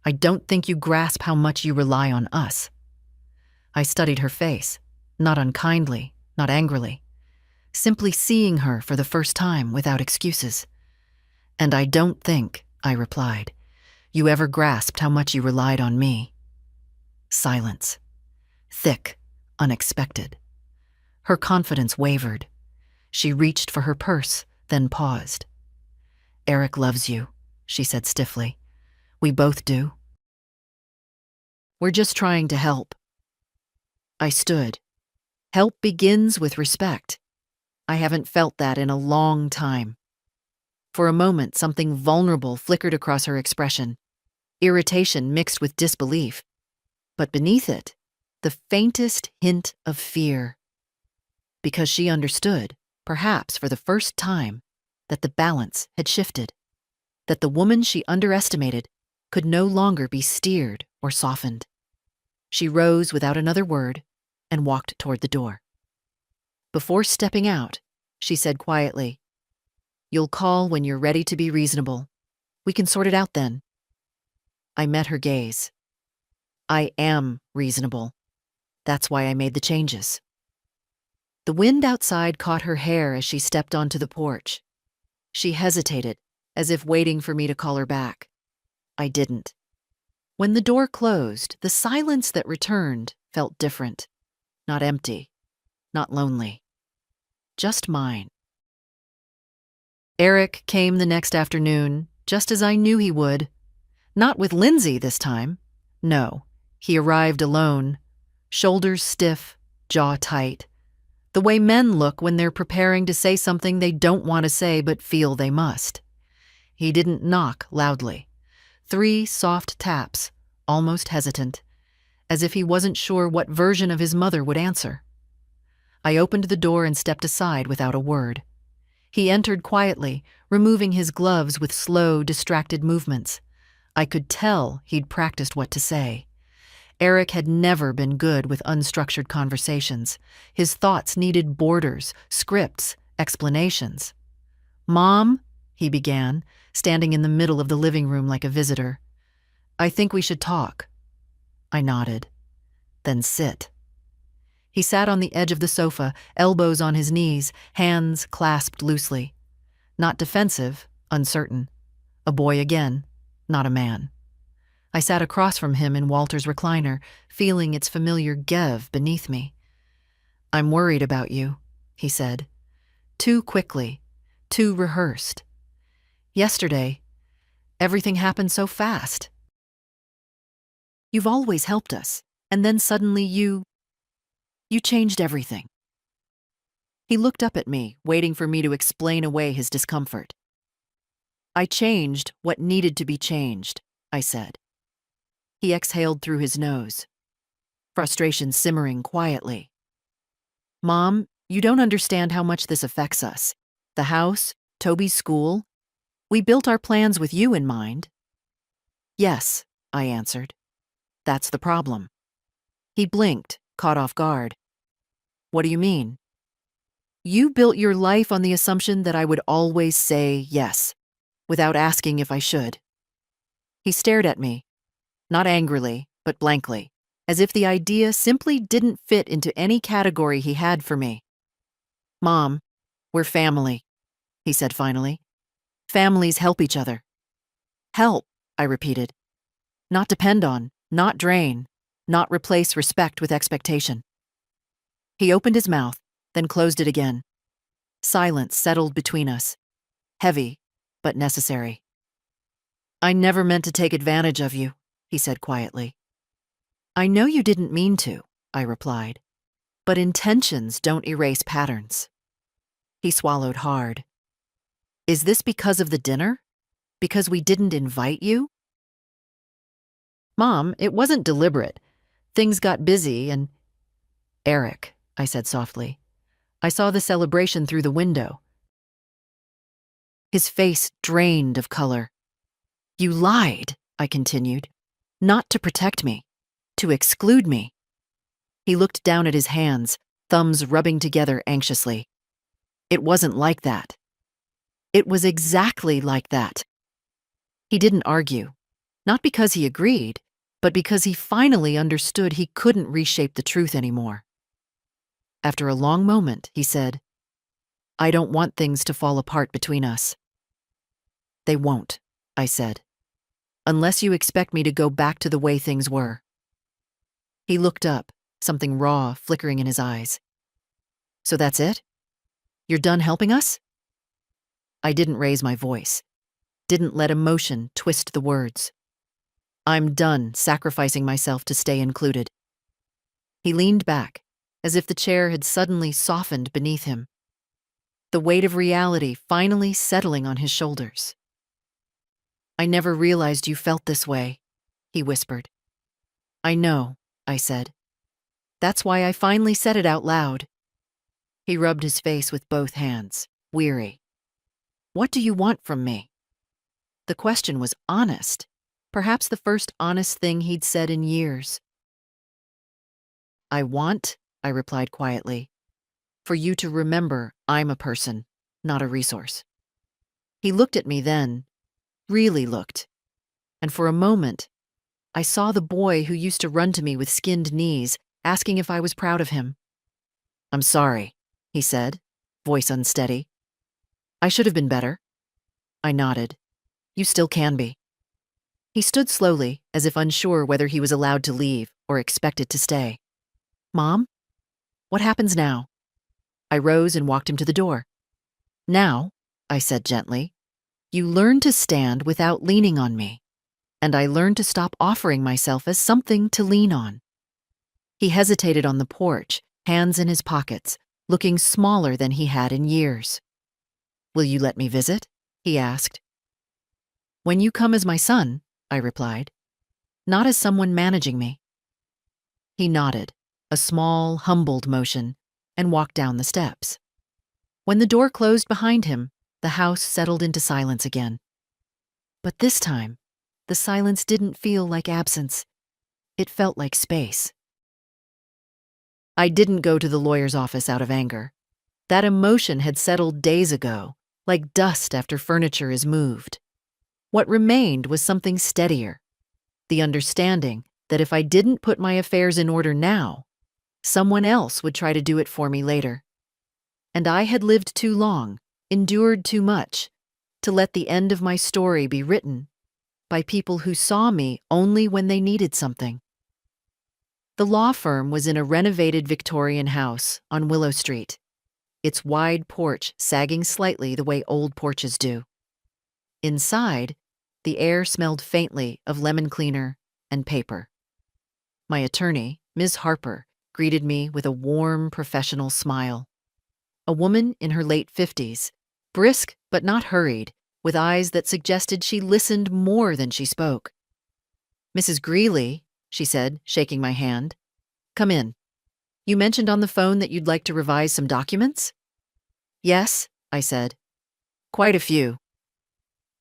"I don't think you grasp how much you rely on us." I studied her face, not unkindly, not angrily, simply seeing her for the first time without excuses. "And I don't think," I replied, "you ever grasped how much you relied on me." Silence. Thick, unexpected. Her confidence wavered. She reached for her purse, then paused. "Eric loves you," she said stiffly. "We both do. We're just trying to help." I stood. Help begins with respect. I haven't felt that in a long time. For a moment, something vulnerable flickered across her expression, irritation mixed with disbelief. But beneath it, the faintest hint of fear. Because she understood, perhaps for the first time, that the balance had shifted, that the woman she underestimated could no longer be steered or softened. She rose without another word and walked toward the door. Before stepping out, she said quietly, "You'll call when you're ready to be reasonable. We can sort it out then." I met her gaze. I am reasonable. That's why I made the changes. The wind outside caught her hair as she stepped onto the porch. She hesitated, as if waiting for me to call her back. I didn't. When the door closed, the silence that returned felt different. Not empty, not lonely. Just mine. Eric came the next afternoon, just as I knew he would. Not with Lindsay this time. No, he arrived alone, shoulders stiff, jaw tight. The way men look when they're preparing to say something they don't want to say but feel they must. He didn't knock loudly. 3 soft taps, almost hesitant, as if he wasn't sure what version of his mother would answer. I opened the door and stepped aside without a word. He entered quietly, removing his gloves with slow, distracted movements. I could tell he'd practiced what to say. Eric had never been good with unstructured conversations. His thoughts needed borders, scripts, explanations. "Mom," he began, standing in the middle of the living room like a visitor. "I think we should talk." I nodded. "Then sit." He sat on the edge of the sofa, elbows on his knees, hands clasped loosely. Not defensive, uncertain. A boy again, not a man. I sat across from him in Walter's recliner, feeling its familiar gev beneath me. "I'm worried about you," he said. Too quickly, too rehearsed. "Yesterday, everything happened so fast. You've always helped us, and then suddenly you changed everything." He looked up at me, waiting for me to explain away his discomfort. "I changed what needed to be changed," I said. He exhaled through his nose, frustration simmering quietly. "Mom, you don't understand how much this affects us. The house, Toby's school. We built our plans with you in mind." "Yes," I answered. "That's the problem." He blinked, caught off guard. "What do you mean?" "You built your life on the assumption that I would always say yes, without asking if I should." He stared at me, not angrily, but blankly, as if the idea simply didn't fit into any category he had for me. "Mom, we're family," he said finally. "Families help each other." "Help," I repeated. "Not depend on, not drain, not replace respect with expectation." He opened his mouth, then closed it again. Silence settled between us, heavy, but necessary. "I never meant to take advantage of you," he said quietly. "I know you didn't mean to," I replied, "but intentions don't erase patterns." He swallowed hard. "Is this because of the dinner? Because we didn't invite you?" "Mom, it wasn't deliberate. Things got busy and—" "Eric," I said softly. "I saw the celebration through the window." His face drained of color. "You lied," I continued. "Not to protect me, to exclude me." He looked down at his hands, thumbs rubbing together anxiously. "It wasn't like that." "It was exactly like that." He didn't argue, not because he agreed, but because he finally understood he couldn't reshape the truth anymore. After a long moment, he said, "I don't want things to fall apart between us." "They won't," I said, "unless you expect me to go back to the way things were." He looked up, something raw flickering in his eyes. "So that's it? You're done helping us?" I didn't raise my voice, didn't let emotion twist the words. "I'm done sacrificing myself to stay included." He leaned back, as if the chair had suddenly softened beneath him, the weight of reality finally settling on his shoulders. "I never realized you felt this way," he whispered. "I know," I said. "That's why I finally said it out loud." He rubbed his face with both hands, weary. "What do you want from me?" The question was honest, perhaps the first honest thing he'd said in years. I replied quietly, for you to remember I'm a person, not a resource." He looked at me then, really looked, and for a moment, I saw the boy who used to run to me with skinned knees, asking if I was proud of him. "I'm sorry," he said, voice unsteady. "I should have been better." I nodded. "You still can be." He stood slowly, as if unsure whether he was allowed to leave or expected to stay. "Mom? What happens now?" I rose and walked him to the door. "Now," I said gently, "you learn to stand without leaning on me, and I learned to stop offering myself as something to lean on." He hesitated on the porch, hands in his pockets, looking smaller than he had in years. "Will you let me visit?" he asked. "When you come as my son," I replied, "not as someone managing me." He nodded, a small, humbled motion, and walked down the steps. When the door closed behind him, the house settled into silence again. But this time, the silence didn't feel like absence. It felt like space. I didn't go to the lawyer's office out of anger. That emotion had settled days ago, like dust after furniture is moved. What remained was something steadier, the understanding that if I didn't put my affairs in order now, someone else would try to do it for me later. And I had lived too long, endured too much, to let the end of my story be written by people who saw me only when they needed something. The law firm was in a renovated Victorian house on Willow Street, its wide porch sagging slightly the way old porches do. Inside, the air smelled faintly of lemon cleaner and paper. My attorney, Ms. Harper, greeted me with a warm, professional smile. A woman in her late 50s, brisk but not hurried, with eyes that suggested she listened more than she spoke. "Mrs. Greeley," she said, shaking my hand, "come in. You mentioned on the phone that you'd like to revise some documents?" "Yes," I said. "Quite a few."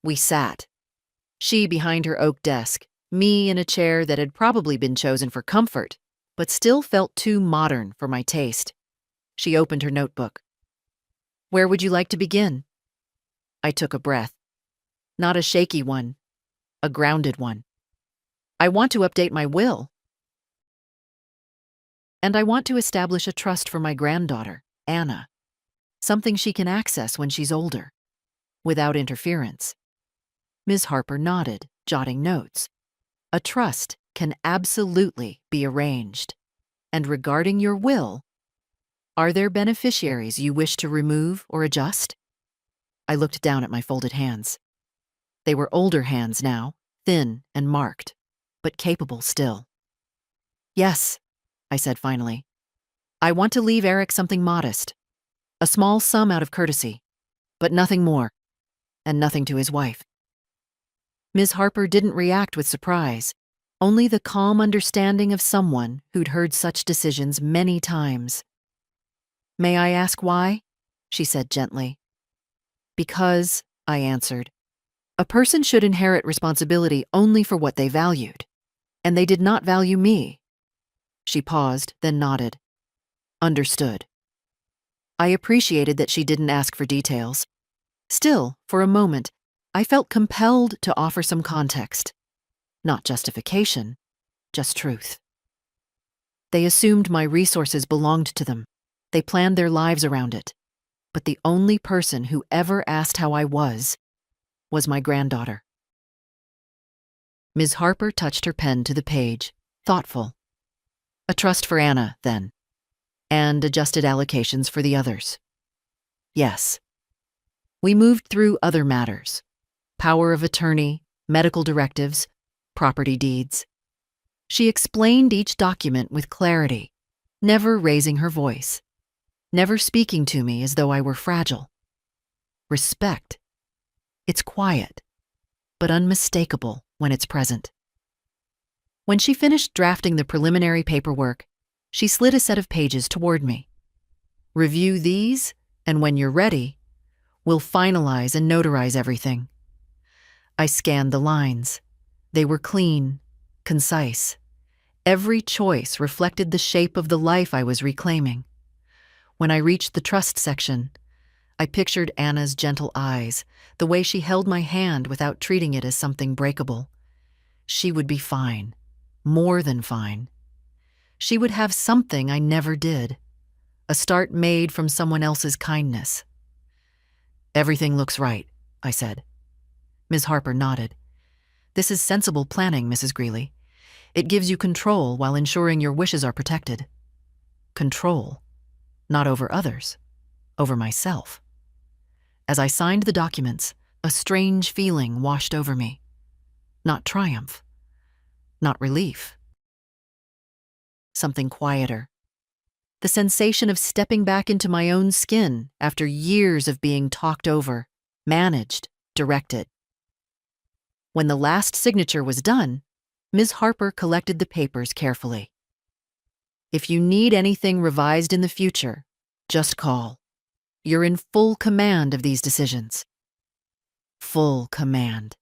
We sat. She behind her oak desk, me in a chair that had probably been chosen for comfort, but still felt too modern for my taste. She opened her notebook. "Where would you like to begin?" I took a breath. Not a shaky one, a grounded one. "I want to update my will. And I want to establish a trust for my granddaughter, Anna. Something she can access when she's older, without interference." Ms. Harper nodded, jotting notes. "A trust can absolutely be arranged. And regarding your will, are there beneficiaries you wish to remove or adjust?" I looked down at my folded hands. They were older hands now, thin and marked, but capable still. "Yes," I said finally. "I want to leave Eric something modest. A small sum out of courtesy, but nothing more, and nothing to his wife." Ms. Harper didn't react with surprise, only the calm understanding of someone who'd heard such decisions many times. "May I ask why?" she said gently. "Because," I answered, "a person should inherit responsibility only for what they valued, and they did not value me." She paused, then nodded. "Understood." I appreciated that she didn't ask for details. Still, for a moment, I felt compelled to offer some context. Not justification, just truth. They assumed my resources belonged to them. They planned their lives around it. But the only person who ever asked how I was my granddaughter. Ms. Harper touched her pen to the page, thoughtful. "A trust for Anna, then, and adjusted allocations for the others." "Yes." We moved through other matters: power of attorney, medical directives, property deeds. She explained each document with clarity, never raising her voice, never speaking to me as though I were fragile. Respect. It's quiet, but unmistakable when it's present. When she finished drafting the preliminary paperwork, she slid a set of pages toward me. "Review these, and when you're ready, we'll finalize and notarize everything." I scanned the lines. They were clean, concise. Every choice reflected the shape of the life I was reclaiming. When I reached the trust section, I pictured Anna's gentle eyes, the way she held my hand without treating it as something breakable. She would be fine, more than fine. She would have something I never did, a start made from someone else's kindness. "Everything looks right," I said. Ms. Harper nodded. "This is sensible planning, Mrs. Greeley. It gives you control while ensuring your wishes are protected." Control, not over others, over myself. As I signed the documents, a strange feeling washed over me. Not triumph, not relief. Something quieter. The sensation of stepping back into my own skin after years of being talked over, managed, directed. When the last signature was done, Ms. Harper collected the papers carefully. "If you need anything revised in the future, just call. You're in full command of these decisions." Full command.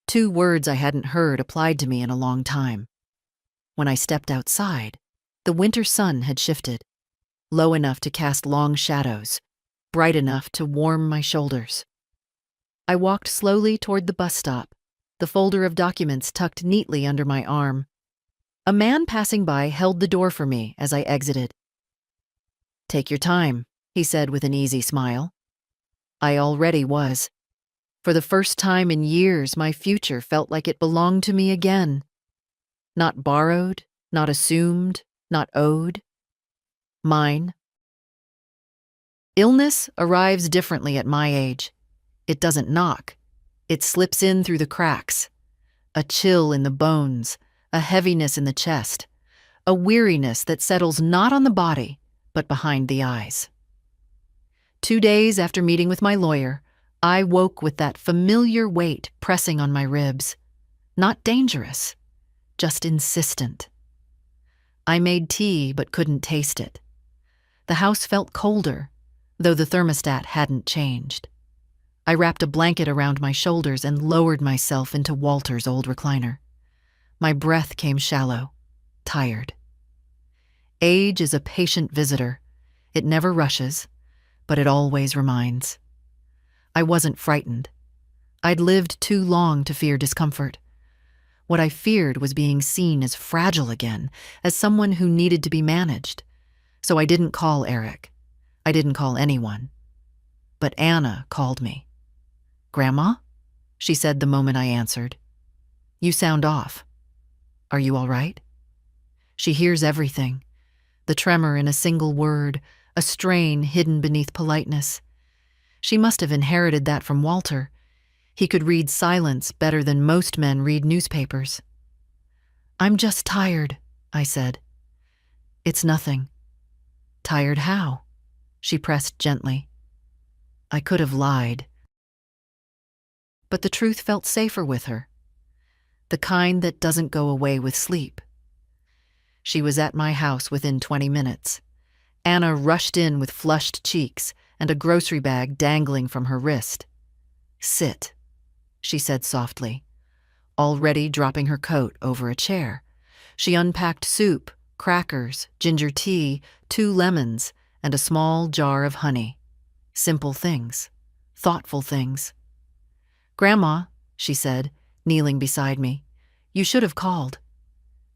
Two words I hadn't heard applied to me in a long time. When I stepped outside, the winter sun had shifted, low enough to cast long shadows, bright enough to warm my shoulders. I walked slowly toward the bus stop, the folder of documents tucked neatly under my arm. A man passing by held the door for me as I exited. "Take your time," he said with an easy smile. I already was. For the first time in years, my future felt like it belonged to me again. Not borrowed, not assumed, not owed. Mine. Illness arrives differently at my age. It doesn't knock. It slips in through the cracks. A chill in the bones, a heaviness in the chest, a weariness that settles not on the body, but behind the eyes. 2 days after meeting with my lawyer, I woke with that familiar weight pressing on my ribs. Not dangerous, just insistent. I made tea but couldn't taste it. The house felt colder, though the thermostat hadn't changed. I wrapped a blanket around my shoulders and lowered myself into Walter's old recliner. My breath came shallow, tired. Age is a patient visitor. It never rushes, but it always reminds. I wasn't frightened. I'd lived too long to fear discomfort. What I feared was being seen as fragile again, as someone who needed to be managed. So I didn't call Eric. I didn't call anyone. But Anna called me. "Grandma?" she said the moment I answered. "You sound off. Are you all right?" She hears everything. The tremor in a single word, a strain hidden beneath politeness. She must have inherited that from Walter. He could read silence better than most men read newspapers. "I'm just tired," I said. "It's nothing." "Tired how?" She pressed gently. I could have lied. But the truth felt safer with her. The kind that doesn't go away with sleep. She was at my house within 20 minutes. Anna rushed in with flushed cheeks and a grocery bag dangling from her wrist. "Sit," she said softly, already dropping her coat over a chair. She unpacked soup, crackers, ginger tea, 2 lemons, and a small jar of honey. Simple things, thoughtful things. "Grandma," she said, kneeling beside me, "you should have called."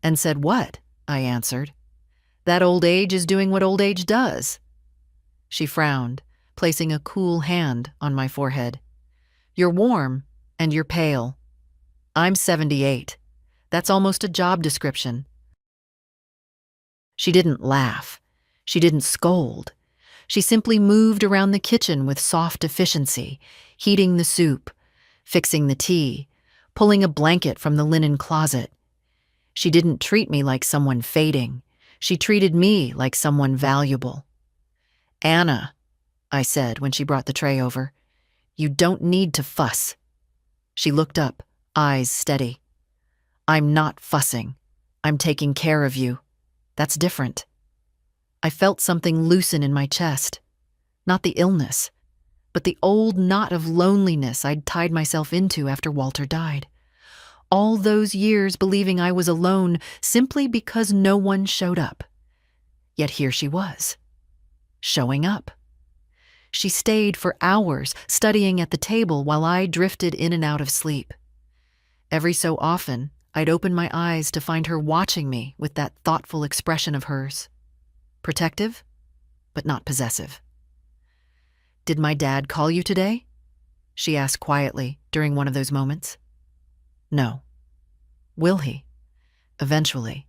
"And said what?" I answered. "That old age is doing what old age does." She frowned, placing a cool hand on my forehead. "You're warm, and you're pale. I'm 78. That's almost a job description." She didn't laugh. She didn't scold. She simply moved around the kitchen with soft efficiency, heating the soup, fixing the tea, pulling a blanket from the linen closet. She didn't treat me like someone fading. She treated me like someone valuable. "Anna," I said when she brought the tray over, "you don't need to fuss." She looked up, eyes steady. "I'm not fussing. I'm taking care of you. That's different." I felt something loosen in my chest. Not the illness, but the old knot of loneliness I'd tied myself into after Walter died. All those years believing I was alone simply because no one showed up. Yet here she was. showing up. She stayed for hours, studying at the table while I drifted in and out of sleep. Every so often, I'd open my eyes to find her watching me with that thoughtful expression of hers. Protective, but not possessive. "Did my dad call you today?" she asked quietly during one of those moments. "No." "Will he?" "Eventually,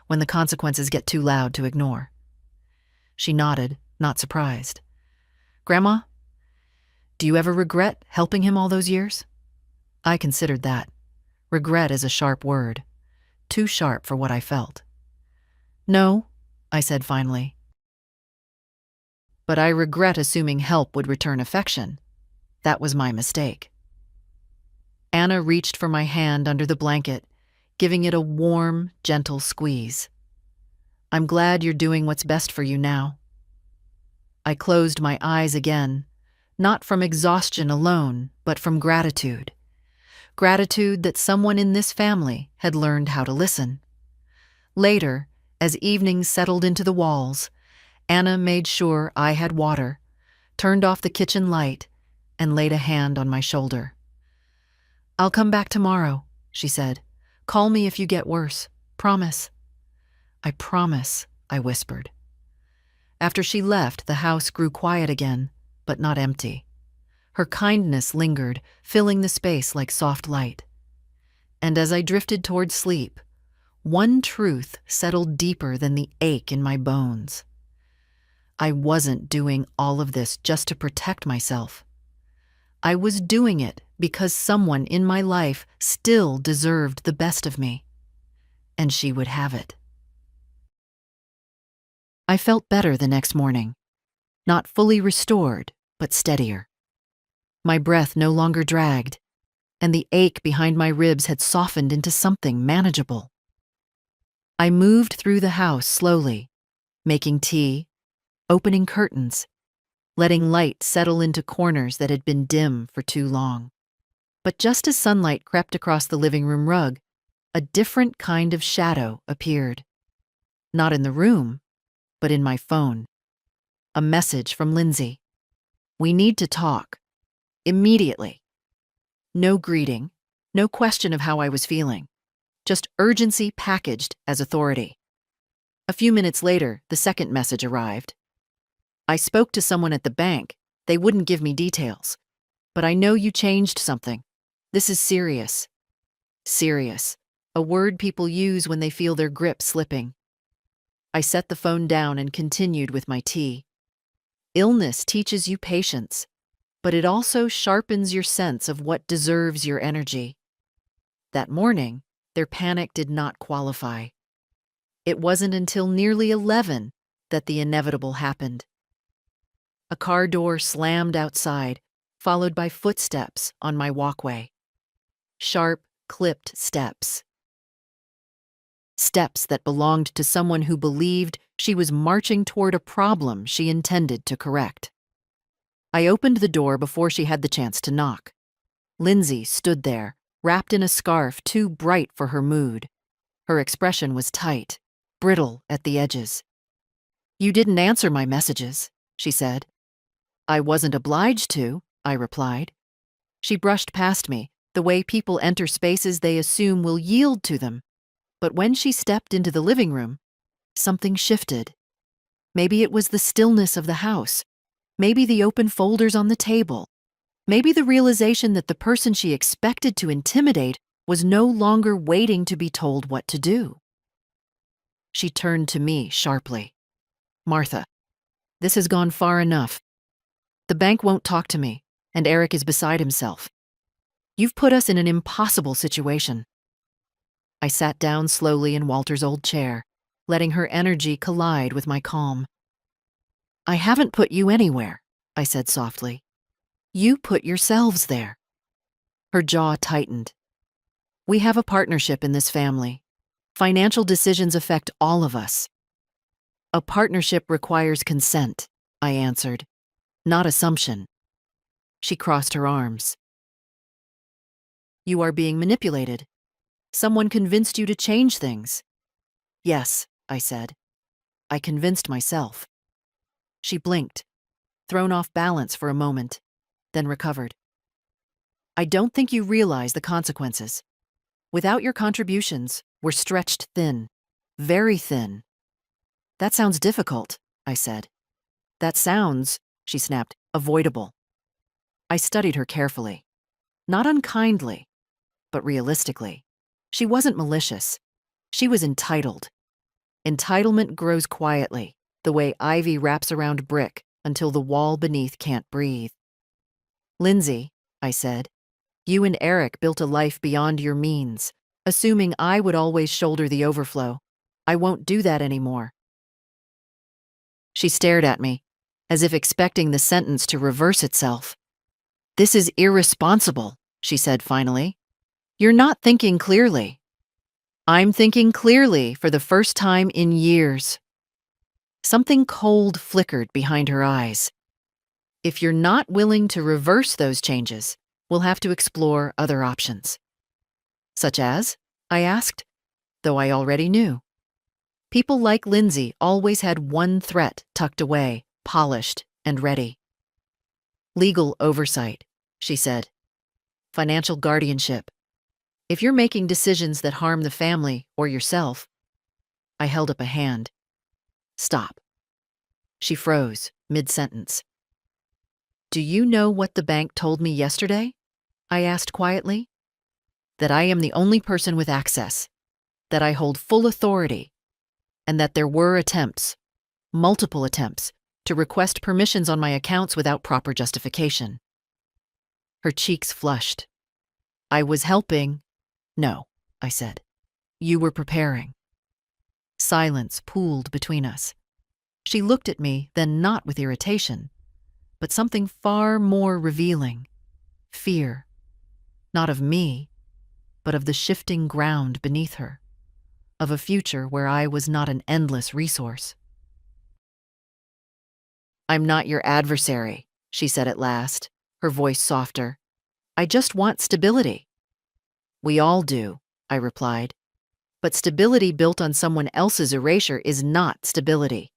when the consequences get too loud to ignore." She nodded, not surprised. "Grandma, do you ever regret helping him all those years?" I considered that. Regret is a sharp word, too sharp for what I felt. "No," I said finally. "But I regret assuming help would return affection. That was my mistake." Anna reached for my hand under the blanket, giving it a warm, gentle squeeze. "I'm glad you're doing what's best for you now." I closed my eyes again, not from exhaustion alone, but from gratitude. Gratitude that someone in this family had learned how to listen. Later, as evenings settled into the walls, Anna made sure I had water, turned off the kitchen light, and laid a hand on my shoulder. "I'll come back tomorrow," she said. "Call me if you get worse. Promise." "I promise," I whispered. After she left, the house grew quiet again, but not empty. Her kindness lingered, filling the space like soft light. And as I drifted toward sleep, one truth settled deeper than the ache in my bones. I wasn't doing all of this just to protect myself. I was doing it because someone in my life still deserved the best of me, and she would have it. I felt better the next morning, not fully restored, but steadier. My breath no longer dragged, and the ache behind my ribs had softened into something manageable. I moved through the house slowly, making tea, opening curtains, letting light settle into corners that had been dim for too long. But just as sunlight crept across the living room rug, a different kind of shadow appeared. Not in the room, but in my phone. A message from Lindsay. "We need to talk. Immediately." No greeting, no question of how I was feeling. Just urgency packaged as authority. A few minutes later, the second message arrived. "I spoke to someone at the bank. They wouldn't give me details. But I know you changed something. This is serious." Serious, a word people use when they feel their grip slipping. I set the phone down and continued with my tea. Illness teaches you patience, but it also sharpens your sense of what deserves your energy. That morning, their panic did not qualify. It wasn't until nearly 11 that the inevitable happened. A car door slammed outside, followed by footsteps on my walkway. Sharp, clipped steps. Steps that belonged to someone who believed she was marching toward a problem she intended to correct. I opened the door before she had the chance to knock. Lindsay stood there, wrapped in a scarf too bright for her mood. Her expression was tight, brittle at the edges. "You didn't answer my messages," she said. "I wasn't obliged to," I replied. She brushed past me, the way people enter spaces they assume will yield to them. But when she stepped into the living room, something shifted. Maybe it was the stillness of the house. Maybe the open folders on the table. Maybe the realization that the person she expected to intimidate was no longer waiting to be told what to do. She turned to me sharply. "Martha, this has gone far enough. The bank won't talk to me, and Eric is beside himself. You've put us in an impossible situation." I sat down slowly in Walter's old chair, letting her energy collide with my calm. "I haven't put you anywhere," I said softly. "You put yourselves there." Her jaw tightened. "We have a partnership in this family. Financial decisions affect all of us." "A partnership requires consent," I answered, "not assumption." She crossed her arms. "You are being manipulated. Someone convinced you to change things." "Yes," I said. "I convinced myself." She blinked, thrown off balance for a moment, then recovered. I don't think you realize the consequences. Without your contributions, we're stretched thin. Very thin. That sounds difficult, I said. That sounds, she snapped, avoidable. I studied her carefully. Not unkindly, but realistically. She wasn't malicious. She was entitled. Entitlement grows quietly, the way ivy wraps around brick until the wall beneath can't breathe. Lindsay, I said, you and Eric built a life beyond your means, assuming I would always shoulder the overflow. I won't do that anymore. She stared at me, as if expecting the sentence to reverse itself. This is irresponsible, she said finally. You're not thinking clearly. I'm thinking clearly for the first time in years. Something cold flickered behind her eyes. If you're not willing to reverse those changes, we'll have to explore other options. Such as? I asked, though I already knew. People like Lindsay always had one threat tucked away, polished, and ready. Legal oversight, she said. Financial guardianship. If you're making decisions that harm the family or yourself. I held up a hand. Stop. She froze, mid-sentence. Do you know what the bank told me yesterday? I asked quietly. That I am the only person with access, that I hold full authority, and that there were attempts, multiple attempts, to request permissions on my accounts without proper justification. Her cheeks flushed. I was helping. No, I said. You were preparing. Silence pooled between us. She looked at me, then not with irritation, but something far more revealing. Fear. Not of me, but of the shifting ground beneath her. Of a future where I was not an endless resource. I'm not your adversary, she said at last, her voice softer. I just want stability. We all do, I replied. But stability built on someone else's erasure is not stability.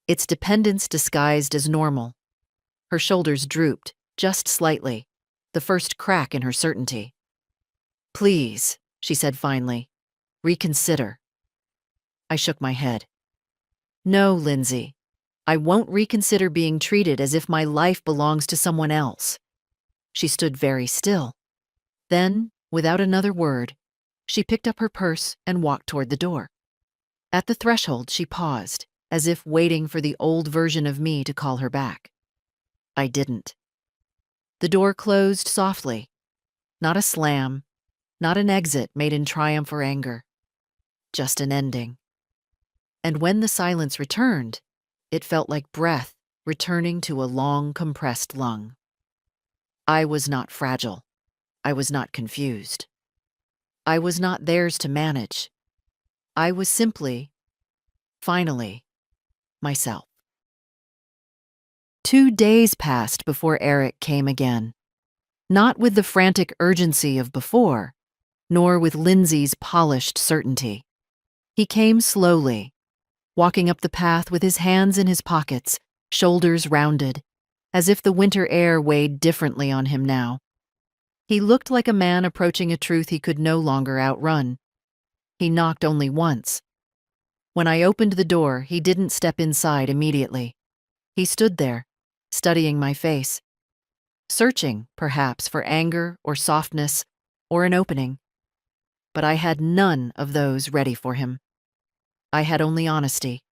It's dependence disguised as normal. Her shoulders drooped, just slightly, the first crack in her certainty. Please, she said finally, reconsider. I shook my head. No, Lindsay. I won't reconsider being treated as if my life belongs to someone else. She stood very still. Then, without another word, she picked up her purse and walked toward the door. At the threshold, she paused, as if waiting for the old version of me to call her back. I didn't. The door closed softly. Not a slam, not an exit made in triumph or anger. Just an ending. And when the silence returned, it felt like breath returning to a long, compressed lung. I was not fragile. I was not confused. I was not theirs to manage. I was simply, finally, myself. 2 days passed before Eric came again. Not with the frantic urgency of before, nor with Lindsay's polished certainty. He came slowly, walking up the path with his hands in his pockets, shoulders rounded, as if the winter air weighed differently on him now. He looked like a man approaching a truth he could no longer outrun. He knocked only once. When I opened the door, he didn't step inside immediately. He stood there, studying my face, searching, perhaps, for anger or softness or an opening. But I had none of those ready for him. I had only honesty.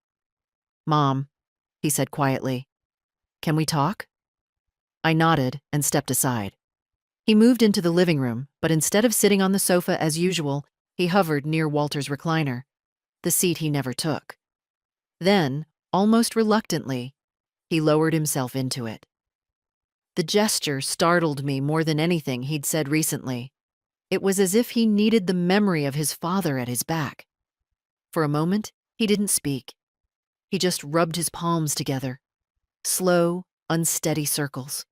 Mom, he said quietly, can we talk? I nodded and stepped aside. He moved into the living room, but instead of sitting on the sofa as usual, he hovered near Walter's recliner, the seat he never took. Then, almost reluctantly, he lowered himself into it. The gesture startled me more than anything he'd said recently. It was as if he needed the memory of his father at his back. For a moment, he didn't speak. He just rubbed his palms together. Slow, unsteady circles.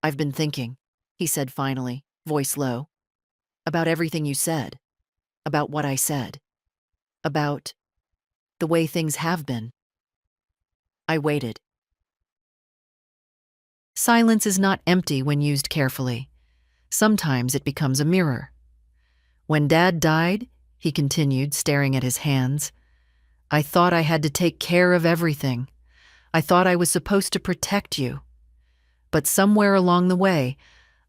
I've been thinking, he said finally, voice low, about everything you said, about what I said, about the way things have been. I waited. Silence is not empty when used carefully. Sometimes it becomes a mirror. When Dad died, he continued, staring at his hands, I thought I had to take care of everything. I thought I was supposed to protect you. But somewhere along the way,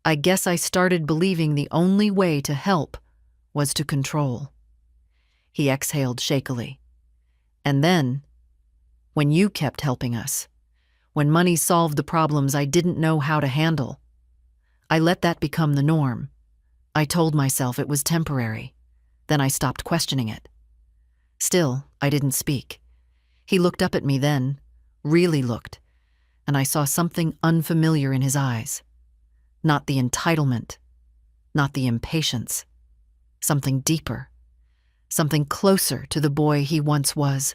I guess I started believing the only way to help was to control. He exhaled shakily. And then, when you kept helping us, when money solved the problems I didn't know how to handle, I let that become the norm. I told myself it was temporary. Then I stopped questioning it. Still, I didn't speak. He looked up at me then, really looked, and I saw something unfamiliar in his eyes. Not the entitlement, not the impatience. Something deeper. Something closer to the boy he once was,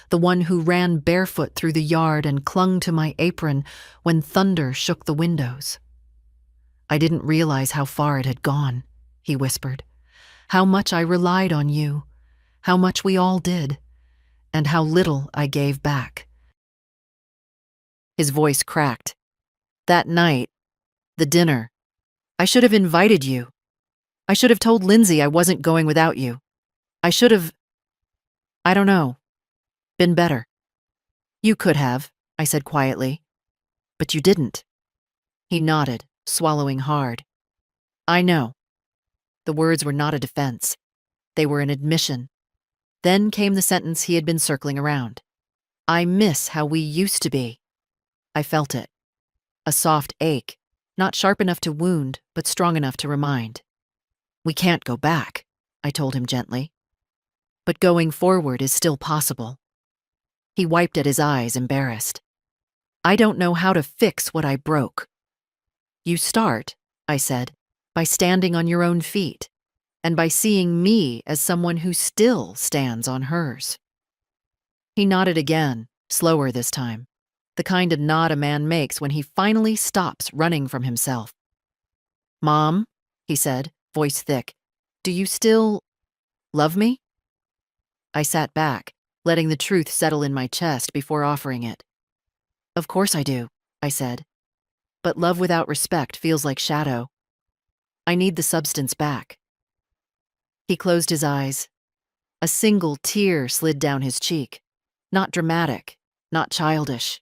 the one who ran barefoot through the yard and clung to my apron when thunder shook the windows. I didn't realize how far it had gone, he whispered. How much I relied on you, how much we all did, and how little I gave back. His voice cracked. That night, the dinner, I should have invited you. I should have told Lindsay I wasn't going without you. I should have, I don't know, been better. You could have, I said quietly, but you didn't. He nodded, swallowing hard. I know. The words were not a defense. They were an admission. Then came the sentence he had been circling around. I miss how we used to be. I felt it. A soft ache, not sharp enough to wound, but strong enough to remind. We can't go back, I told him gently. But going forward is still possible. He wiped at his eyes, embarrassed. I don't know how to fix what I broke. You start, I said, by standing on your own feet, and by seeing me as someone who still stands on hers. He nodded again, slower this time, the kind of nod a man makes when he finally stops running from himself. Mom, he said, voice thick, do you still love me? I sat back, letting the truth settle in my chest before offering it. Of course I do, I said. But love without respect feels like shadow. I need the substance back. He closed his eyes. A single tear slid down his cheek. Not dramatic, not childish.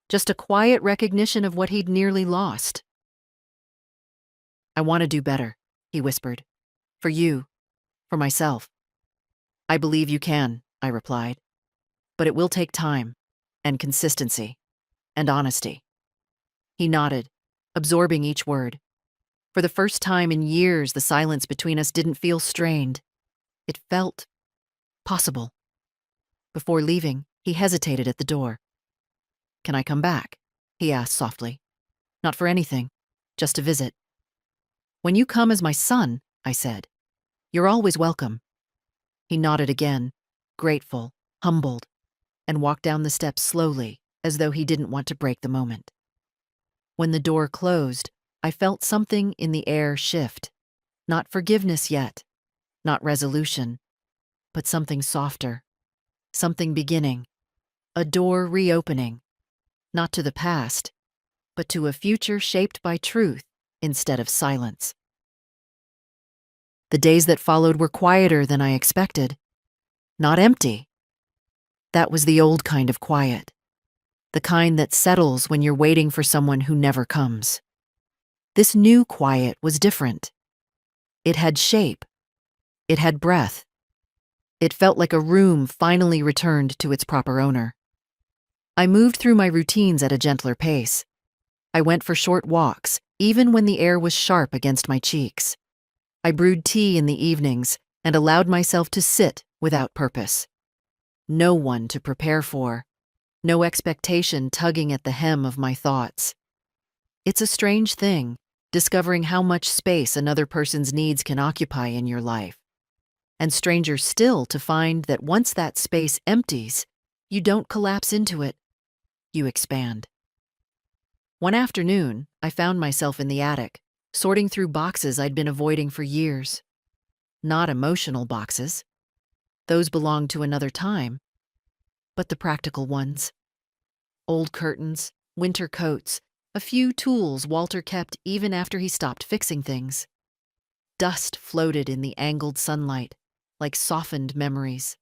Just a quiet recognition of what he'd nearly lost. I want to do better, he whispered. For you, for myself. I believe you can, I replied. But it will take time, and consistency, and honesty. He nodded, absorbing each word. For the first time in years, the silence between us didn't feel strained. It felt possible. Before leaving, he hesitated at the door. Can I come back? He asked softly. Not for anything, just to visit. When you come as my son, I said, you're always welcome. He nodded again, grateful, humbled, and walked down the steps slowly, as though he didn't want to break the moment. When the door closed, I felt something in the air shift. Not forgiveness yet, not resolution, but something softer, something beginning, a door reopening, not to the past, but to a future shaped by truth instead of silence. The days that followed were quieter than I expected, not empty. That was the old kind of quiet, the kind that settles when you're waiting for someone who never comes. This new quiet was different. It had shape. It had breath. It felt like a room finally returned to its proper owner. I moved through my routines at a gentler pace. I went for short walks, even when the air was sharp against my cheeks. I brewed tea in the evenings and allowed myself to sit without purpose. No one to prepare for, no expectation tugging at the hem of my thoughts. It's a strange thing, discovering how much space another person's needs can occupy in your life. And stranger still to find that once that space empties, you don't collapse into it, you expand. One afternoon, I found myself in the attic, sorting through boxes I'd been avoiding for years. Not emotional boxes. Those belonged to another time. But the practical ones. Old curtains, winter coats, A few tools Walter kept even after he stopped fixing things. Dust floated in the angled sunlight, like softened memories.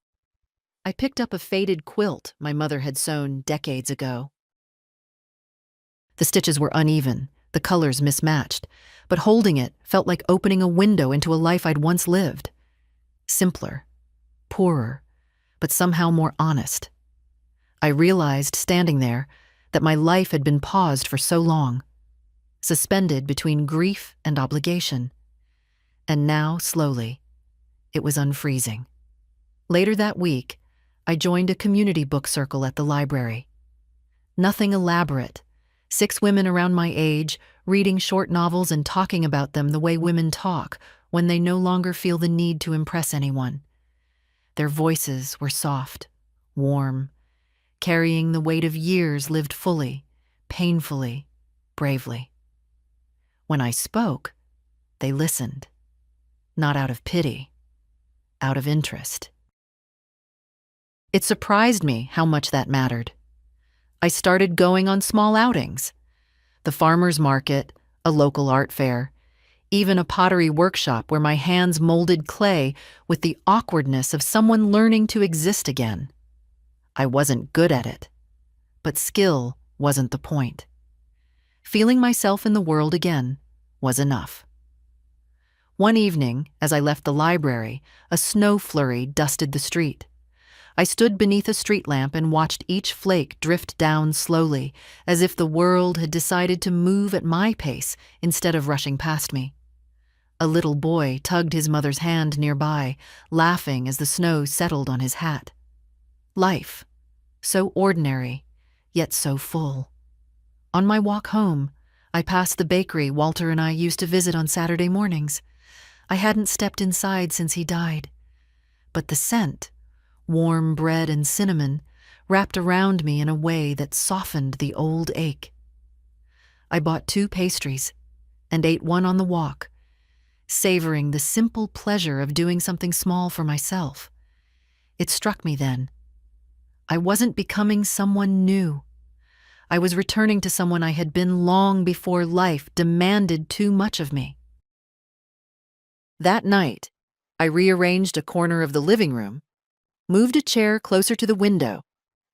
I picked up a faded quilt my mother had sewn decades ago. The stitches were uneven, the colors mismatched, but holding it felt like opening a window into a life I'd once lived. Simpler, poorer, but somehow more honest. I realized, standing there, that my life had been paused for so long, suspended between grief and obligation. And now, slowly, it was unfreezing. Later that week, I joined a community book circle at the library. Nothing elaborate. 6 women around my age, reading short novels and talking about them the way women talk when they no longer feel the need to impress anyone. Their voices were soft, warm, carrying the weight of years lived fully, painfully, bravely. When I spoke, they listened, not out of pity, out of interest. It surprised me how much that mattered. I started going on small outings. The farmer's market, a local art fair, even a pottery workshop where my hands molded clay with the awkwardness of someone learning to exist again. I wasn't good at it, but skill wasn't the point. Feeling myself in the world again was enough. One evening, as I left the library, a snow flurry dusted the street. I stood beneath a street lamp and watched each flake drift down slowly, as if the world had decided to move at my pace instead of rushing past me. A little boy tugged his mother's hand nearby, laughing as the snow settled on his hat. Life, so ordinary, yet so full. On my walk home, I passed the bakery Walter and I used to visit on Saturday mornings. I hadn't stepped inside since he died. But the scent, warm bread and cinnamon, wrapped around me in a way that softened the old ache. I bought 2 pastries and ate one on the walk, savoring the simple pleasure of doing something small for myself. It struck me then. I wasn't becoming someone new. I was returning to someone I had been long before life demanded too much of me. That night, I rearranged a corner of the living room, moved a chair closer to the window,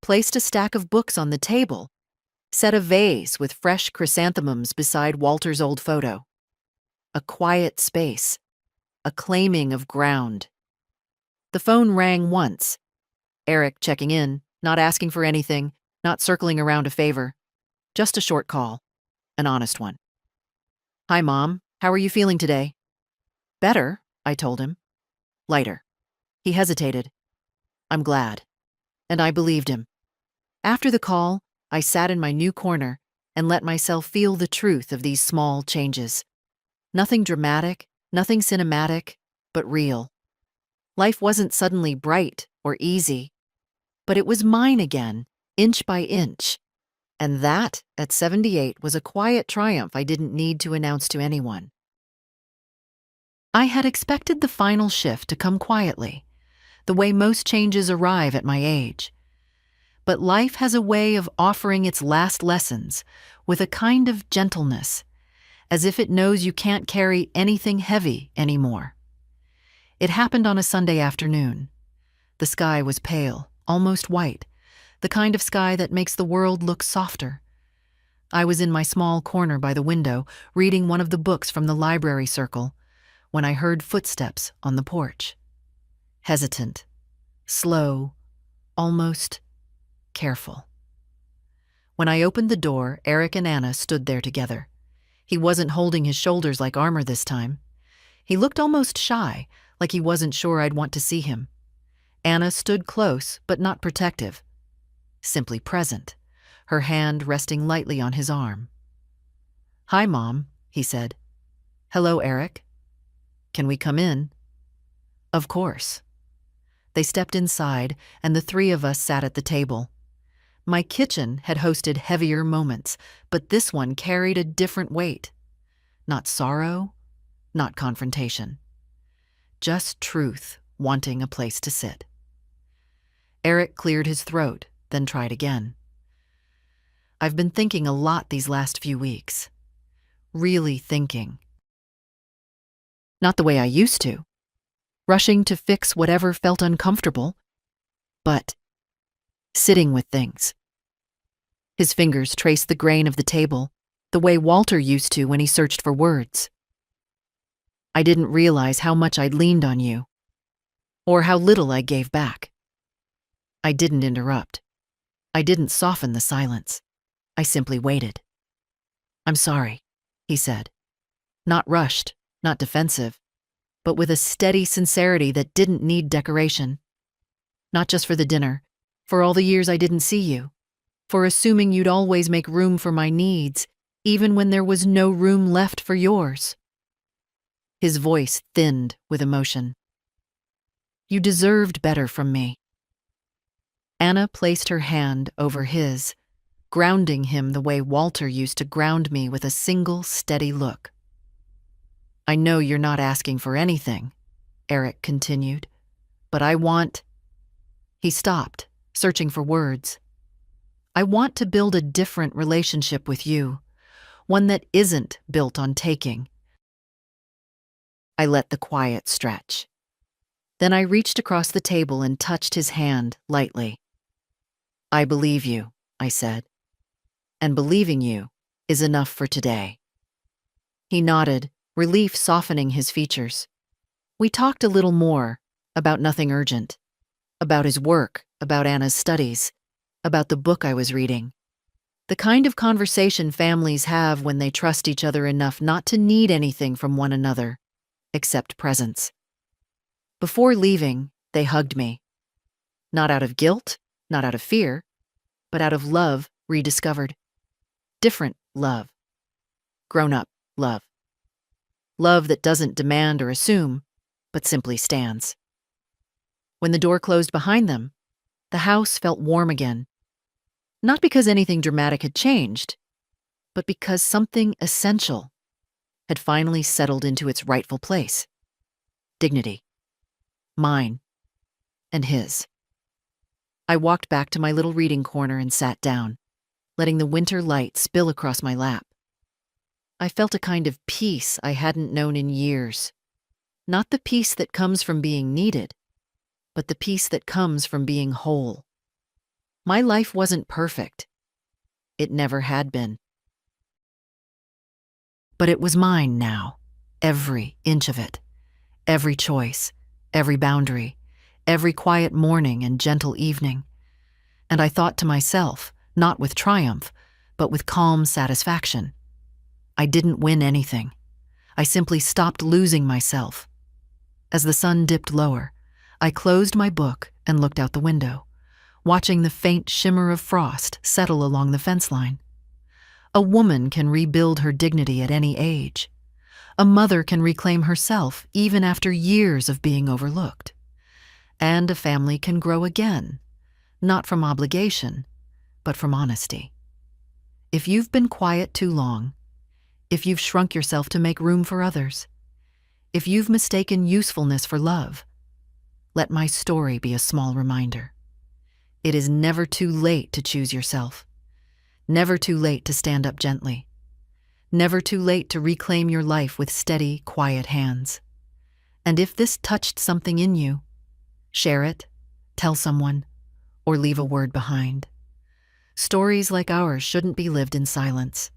placed a stack of books on the table, set a vase with fresh chrysanthemums beside Walter's old photo. A quiet space, a claiming of ground. The phone rang once. Eric checking in, not asking for anything, not circling around a favor. Just a short call, an honest one. "Hi, Mom. How are you feeling today?" "Better," I told him. "Lighter." He hesitated. "I'm glad." And I believed him. After the call, I sat in my new corner and let myself feel the truth of these small changes. Nothing dramatic, nothing cinematic, but real. Life wasn't suddenly bright or easy, but it was mine again, inch by inch. And that, at 78, was a quiet triumph I didn't need to announce to anyone. I had expected the final shift to come quietly, the way most changes arrive at my age. But life has a way of offering its last lessons with a kind of gentleness, as if it knows you can't carry anything heavy anymore. It happened on a Sunday afternoon. The sky was pale, almost white, the kind of sky that makes the world look softer. I was in my small corner by the window, reading one of the books from the library circle, when I heard footsteps on the porch. Hesitant, slow, almost careful. When I opened the door, Eric and Anna stood there together. He wasn't holding his shoulders like armor this time. He looked almost shy, like he wasn't sure I'd want to see him. Anna stood close, but not protective. Simply present, her hand resting lightly on his arm. "Hi, Mom," he said. "Hello, Eric. Can we come in?" "Of course." They stepped inside, and the 3 of us sat at the table. My kitchen had hosted heavier moments, but this one carried a different weight. Not sorrow, not confrontation. Just truth wanting a place to sit. Eric cleared his throat, then tried again. I've been thinking a lot these last few weeks. Really thinking. Not the way I used to, rushing to fix whatever felt uncomfortable, but sitting with things. His fingers traced the grain of the table, the way Walter used to when he searched for words. I didn't realize how much I'd leaned on you, or how little I gave back. I didn't interrupt. I didn't soften the silence. I simply waited. "I'm sorry," he said. Not rushed, not defensive, but with a steady sincerity that didn't need decoration. Not just for the dinner, for all the years I didn't see you, for assuming you'd always make room for my needs, even when there was no room left for yours. His voice thinned with emotion. "You deserved better from me." Anna placed her hand over his, grounding him the way Walter used to ground me with a single steady look. "I know you're not asking for anything," Eric continued, "but I want—" He stopped, searching for words. "I want to build a different relationship with you, one that isn't built on taking." I let the quiet stretch. Then I reached across the table and touched his hand lightly. "I believe you," I said, "and believing you is enough for today." He nodded, relief softening his features. We talked a little more, about nothing urgent, about his work, about Anna's studies, about the book I was reading. The kind of conversation families have when they trust each other enough not to need anything from one another, except presence. Before leaving, they hugged me. Not out of guilt, not out of fear, but out of love rediscovered. Different love. Grown-up love. Love that doesn't demand or assume, but simply stands. When the door closed behind them, the house felt warm again. Not because anything dramatic had changed, but because something essential had finally settled into its rightful place. Dignity. Mine. And his. I walked back to my little reading corner and sat down, letting the winter light spill across my lap. I felt a kind of peace I hadn't known in years. Not the peace that comes from being needed, but the peace that comes from being whole. My life wasn't perfect. It never had been. But it was mine now, every inch of it, every choice, every boundary, every quiet morning and gentle evening. And I thought to myself, not with triumph, but with calm satisfaction. I didn't win anything. I simply stopped losing myself. As the sun dipped lower, I closed my book and looked out the window, watching the faint shimmer of frost settle along the fence line. A woman can rebuild her dignity at any age. A mother can reclaim herself even after years of being overlooked. And a family can grow again, not from obligation, but from honesty. If you've been quiet too long, if you've shrunk yourself to make room for others, if you've mistaken usefulness for love, let my story be a small reminder. It is never too late to choose yourself. Never too late to stand up gently. Never too late to reclaim your life with steady, quiet hands. And if this touched something in you, share it, tell someone, or leave a word behind. Stories like ours shouldn't be lived in silence.